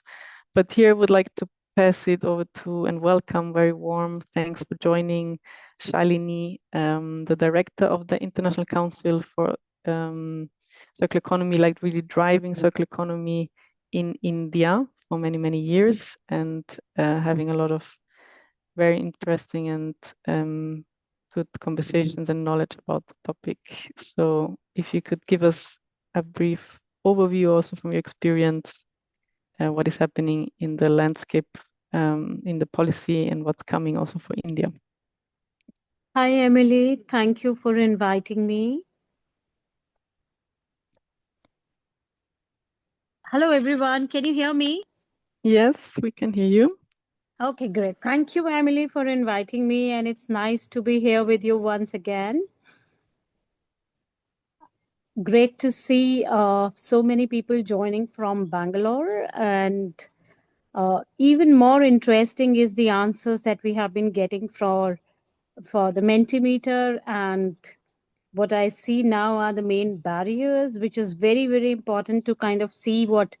But here I would like to pass it over to and welcome, very warm thanks for joining, Shalini, the director of the International Council for circular economy, like really driving circular economy in India for many, many years, and having a lot of very interesting and good conversations and knowledge about the topic. So if you could give us a brief overview also from your experience, what is happening in the landscape, in the policy, and what's coming also for India. Hi, Emily. Thank you for inviting me. Hello, everyone. Can you hear me? Yes, we can hear you. Okay, great. Thank you, Emily, for inviting me, and it's nice to be here with you once again. Great to see so many people joining from Bangalore, and even more interesting is the answers that we have been getting for the Mentimeter, and what I see now are the main barriers, which is very, very important to kind of see what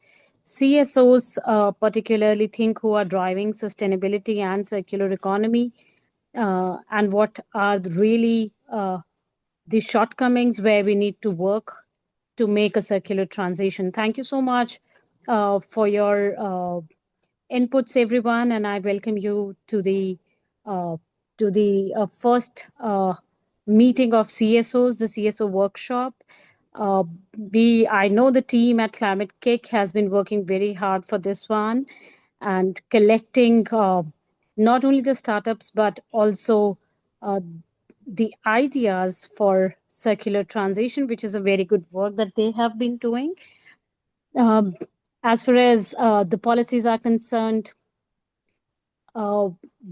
CSOs particularly think who are driving sustainability and circular economy, and what are really the shortcomings where we need to work to make a circular transition. Thank you so much for your inputs, everyone, and I welcome you to the first meeting of CSOs, the CSO Workshop. I know the team at Climate-KIC has been working very hard for this one and collecting not only the startups but also the ideas for circular transition, which is a very good work that they have been doing. As far as the policies are concerned,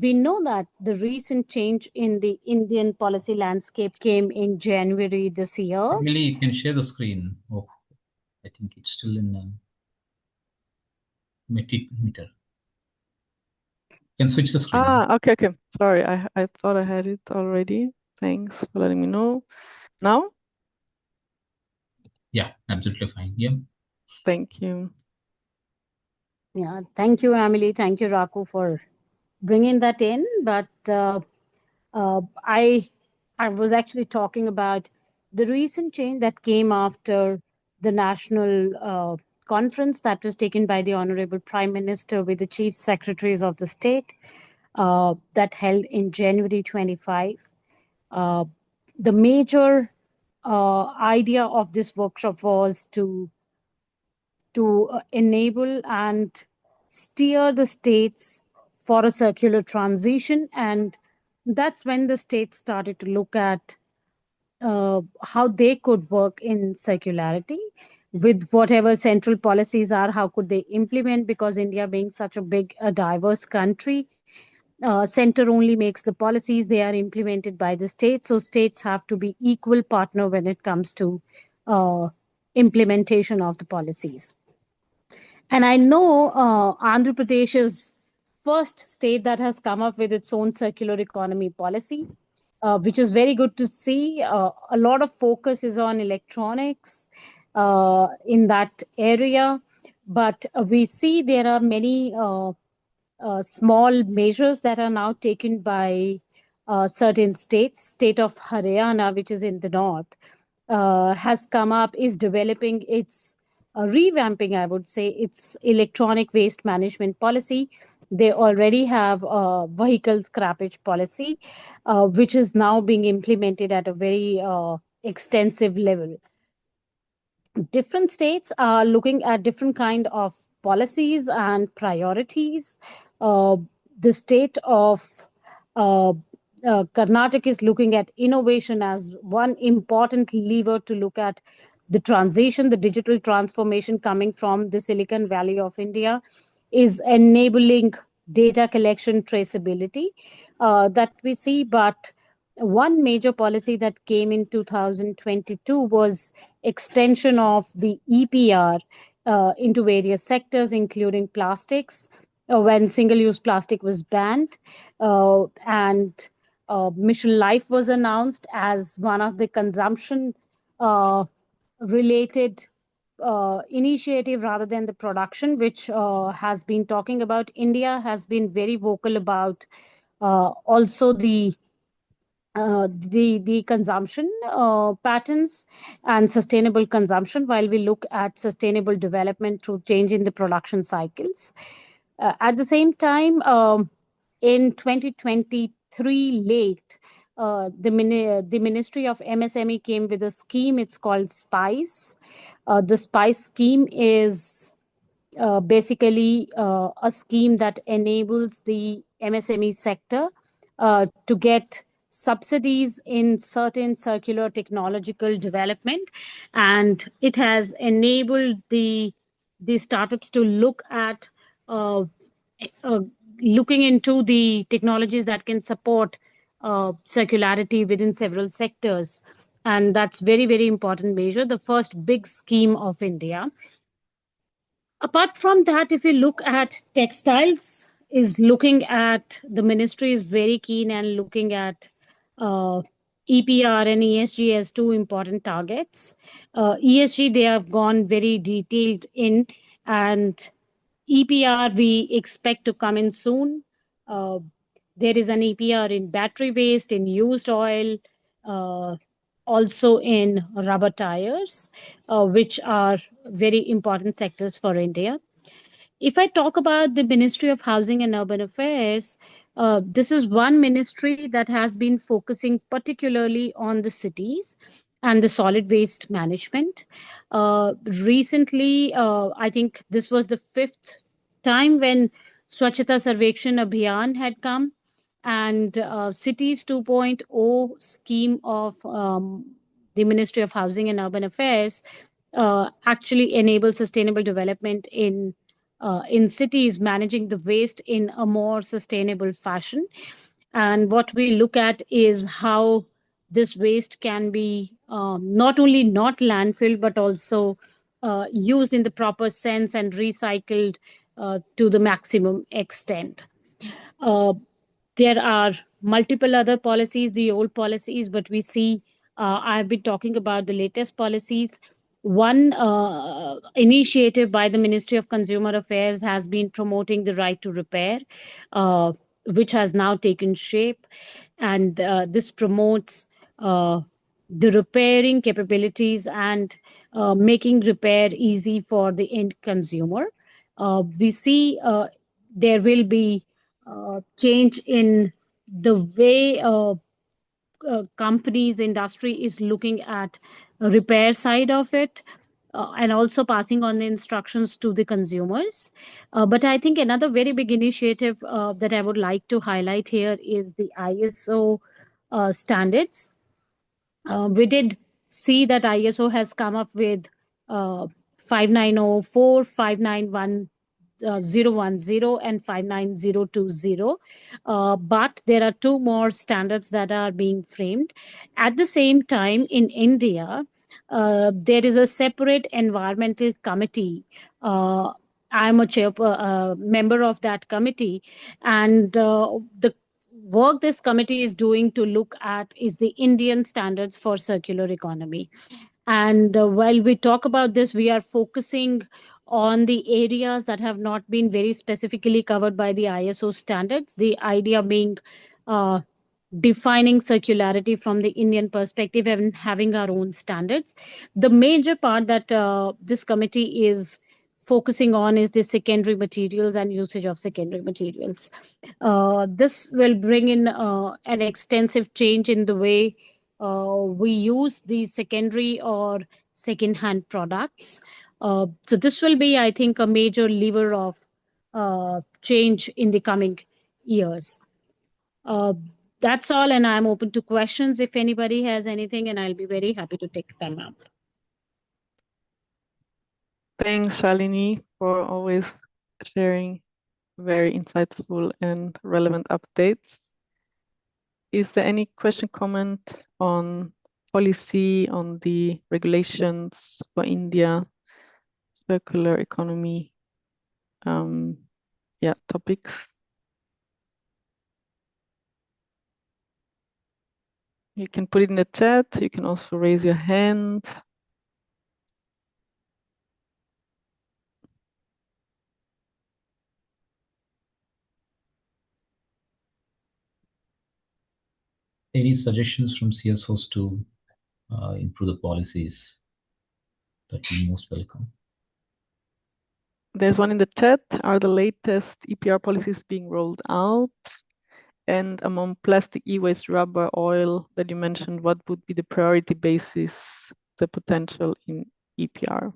we know that the recent change in the Indian policy landscape came in January this year. Emily, you can share the screen. Oh, I think it's still in Mentimeter. You can switch the screen. Okay. Sorry, I thought I had it already. Thanks for letting me know. Now? Yeah, absolutely fine. Yeah. Thank you. Yeah, thank you, Emily. Thank you, Raku, for bringing that in. But I was actually talking about the recent change that came after the national conference that was taken by the Honorable Prime Minister with the Chief Secretaries of the State that held in January 25. The major idea of this workshop was to enable and steer the states for a circular transition. And that's when the states started to look at how they could work in circularity with whatever central policies are, how could they implement, because India being such a big, diverse country, center only makes the policies, they are implemented by the states. So states have to be equal partner when it comes to implementation of the policies. And I know Andhra Pradesh is first state that has come up with its own circular economy policy, which is very good to see. A lot of focus is on electronics in that area, but we see there are many small measures that are now taken by certain states. State of Haryana, which is in the north, has come up, is developing its revamping, I would say, its electronic waste management policy. They already have a vehicle scrappage policy, which is now being implemented at a very extensive level. Different states are looking at different kind of policies and priorities. The state of Karnataka is looking at innovation as one important lever to look at the transition, the digital transformation coming from the Silicon Valley of India is enabling data collection traceability that we see. But one major policy that came in 2022 was extension of the EPR into various sectors, including plastics, when single-use plastic was banned. And Mission Life was announced as one of the consumption related initiative rather than the production, which has been talking about. India has been very vocal about also the consumption patterns and sustainable consumption, while we look at sustainable development through change in the production cycles. At the same time, in 2023 late, the Ministry of MSME came with a scheme. It's called SPICE. The SPICE scheme is basically a scheme that enables the MSME sector to get subsidies in certain circular technological development, and it has enabled the startups to look at looking into the technologies that can support circularity within several sectors. And that's very, very important measure, the first big scheme of India. Apart from that, if you look at textiles, is looking at the ministry is very keen and looking at EPR and ESG as two important targets. ESG, they have gone very detailed in, and EPR we expect to come in soon. There is an EPR in battery waste, in used oil, also in rubber tires, which are very important sectors for India. If I talk about the Ministry of Housing and Urban Affairs, this is one ministry that has been focusing particularly on the cities and the solid waste management. Recently, I think this was the 5th time when Swachhata Sarvekshan Abhiyan had come, and Cities 2.0 scheme of the Ministry of Housing and Urban Affairs actually enables sustainable development in cities, managing the waste in a more sustainable fashion. And what we look at is how this waste can be not only not landfill, but also used in the proper sense and recycled to the maximum extent. There are multiple other policies, the old policies, but we see I've been talking about the latest policies. One initiative by the Ministry of Consumer Affairs has been promoting the right to repair, which has now taken shape. And this promotes the repairing capabilities and making repair easy for the end consumer. We see there will be change in the way companies, industry is looking at a repair side of it, and also passing on the instructions to the consumers. But I think another very big initiative that I would like to highlight here is the ISO standards. We did see that ISO has come up with 5904, 591. 010 and 59020. But there are two more standards that are being framed. At the same time, in India, there is a separate environmental committee. I'm a member of that committee, and the work this committee is doing to look at is the Indian standards for circular economy. And while we talk about this, we are focusing on the areas that have not been very specifically covered by the ISO standards. The idea being defining circularity from the Indian perspective and having our own standards. The major part that this committee is focusing on is the secondary materials and usage of secondary materials. This will bring in an extensive change in the way we use these secondary or second-hand products. So this will be, I think, a major lever of change in the coming years. That's all, and I'm open to questions if anybody has anything, and I'll be very happy to take them up. Thanks, Shalini, for always sharing very insightful and relevant updates. Is there any question, comment on policy, on the regulations for India, circular economy, topics? You can put it in the chat. You can also raise your hand. Any suggestions from CSOs to improve the policies? That would be most welcome. There's one in the chat. Are the latest EPR policies being rolled out? And among plastic, e-waste, rubber, oil that you mentioned, what would be the priority basis, the potential in EPR?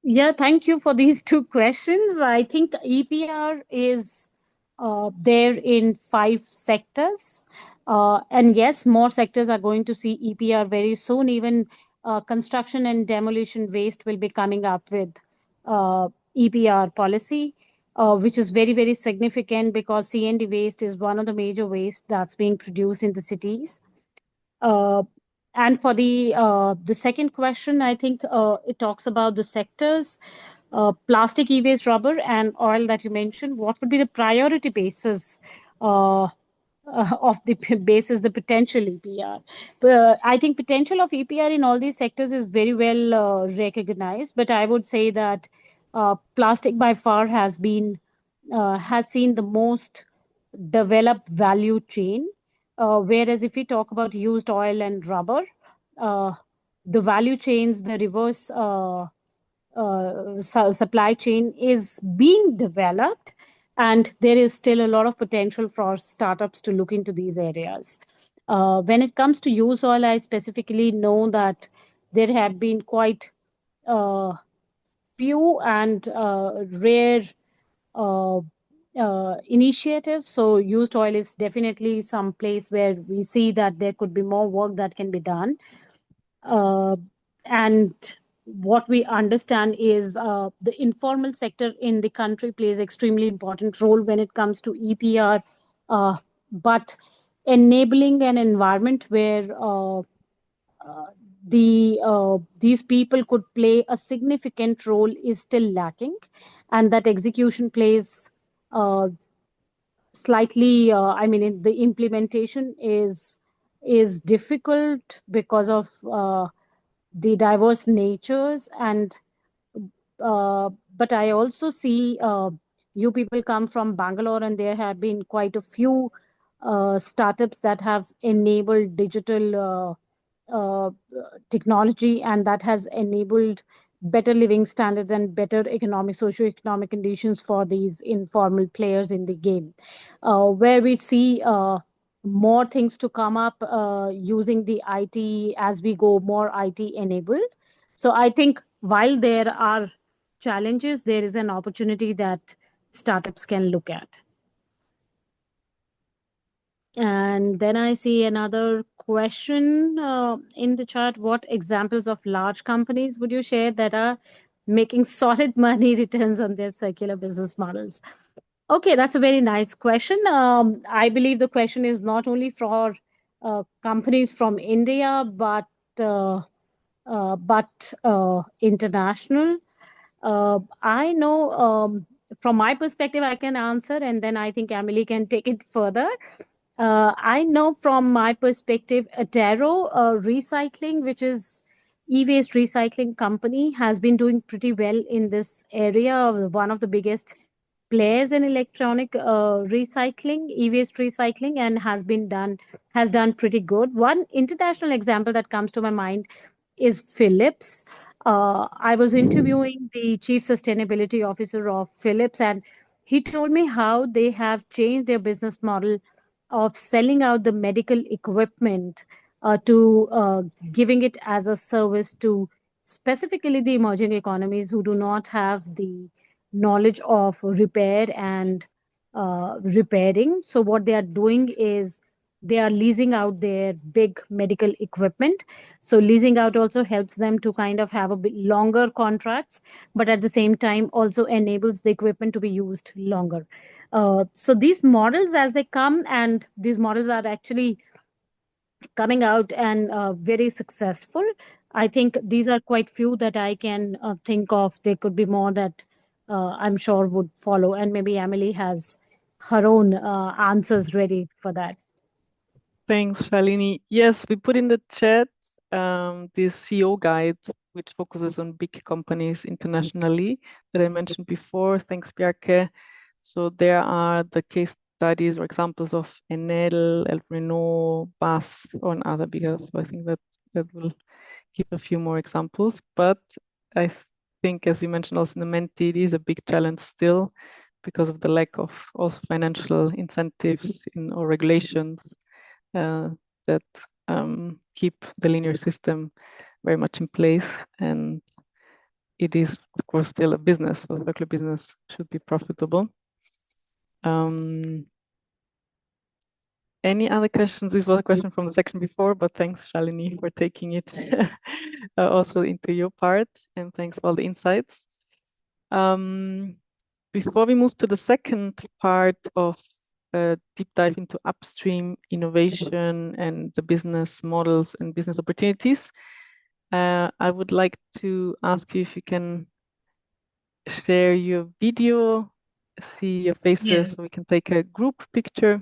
Yeah, thank you for these two questions. I think EPR is there in 5 sectors. And yes, more sectors are going to see EPR very soon. Even construction and demolition waste will be coming up with EPR policy, which is very, very significant because CND waste is one of the major waste that's being produced in the cities. And for the second question, I think it talks about the sectors, plastic, e-waste, rubber, and oil that you mentioned. What would be the priority basis of the basis, the potential EPR? I think potential of EPR in all these sectors is very well recognized, but I would say that plastic by far has seen the most developed value chain. Whereas if we talk about used oil and rubber, the value chains, the reverse supply chain is being developed, and there is still a lot of potential for startups to look into these areas. When it comes to used oil, I specifically know that there have been quite few and rare initiatives. So used oil is definitely some place where we see that there could be more work that can be done. And what we understand is the informal sector in the country plays extremely important role when it comes to EPR, but enabling an environment where these people could play a significant role is still lacking, and that execution plays slightly. I mean, the implementation is difficult because of the diverse natures, and but I also see you people come from Bangalore, and there have been quite a few startups that have enabled digital technology, and that has enabled better living standards and better socio-economic conditions for these informal players in the game, where we see more things to come up using the IT as we go more IT enabled. So I think while there are challenges, there is an opportunity that startups can look at. And then I see another question in the chat. What examples of large companies would you share that are making solid money returns on their circular business models? Okay, that's a very nice question. I believe the question is not only for companies from India, but international. I know from my perspective, I can answer, and then I think Emily can take it further. I know from my perspective, Atero Recycling, which is e-waste recycling company, has been doing pretty well in this area. One of the biggest players in electronic recycling, e-waste recycling, and has done pretty good. One international example that comes to my mind is Philips. I was interviewing the chief sustainability officer of Philips, and he told me how they have changed their business model of selling out the medical equipment to giving it as a service to specifically the emerging economies who do not have the knowledge of repair and repairing. So what they are doing is they are leasing out their big medical equipment. So leasing out also helps them to kind of have a bit longer contracts, but at the same time also enables the equipment to be used longer. So these models, as they come, and these models are actually coming out and very successful. I think these are quite few that I can think of. There could be more that I'm sure would follow, and maybe Emily has her own answers ready for that. Thanks, Shalini. Yes, we put in the chat this CEO guide, which focuses on big companies internationally that I mentioned before. Thanks, Bjarke. So there are the case studies or examples of Enel, El Renault, BAS, and other bigger. So I think that will give a few more examples. But I think, as you mentioned also in the Menti, it is a big challenge still because of the lack of also financial incentives or regulations that keep the linear system very much in place. And it is, of course, still a business. So circular business should be profitable. Any other questions? This was a question from the section before, but thanks, Shalini, for taking it also into your part. And thanks for all the insights. Before we move to the second part of a deep dive into upstream innovation and the business models and business opportunities, I would like to ask you if you can share your video, see your faces, Yes. so we can take a group picture.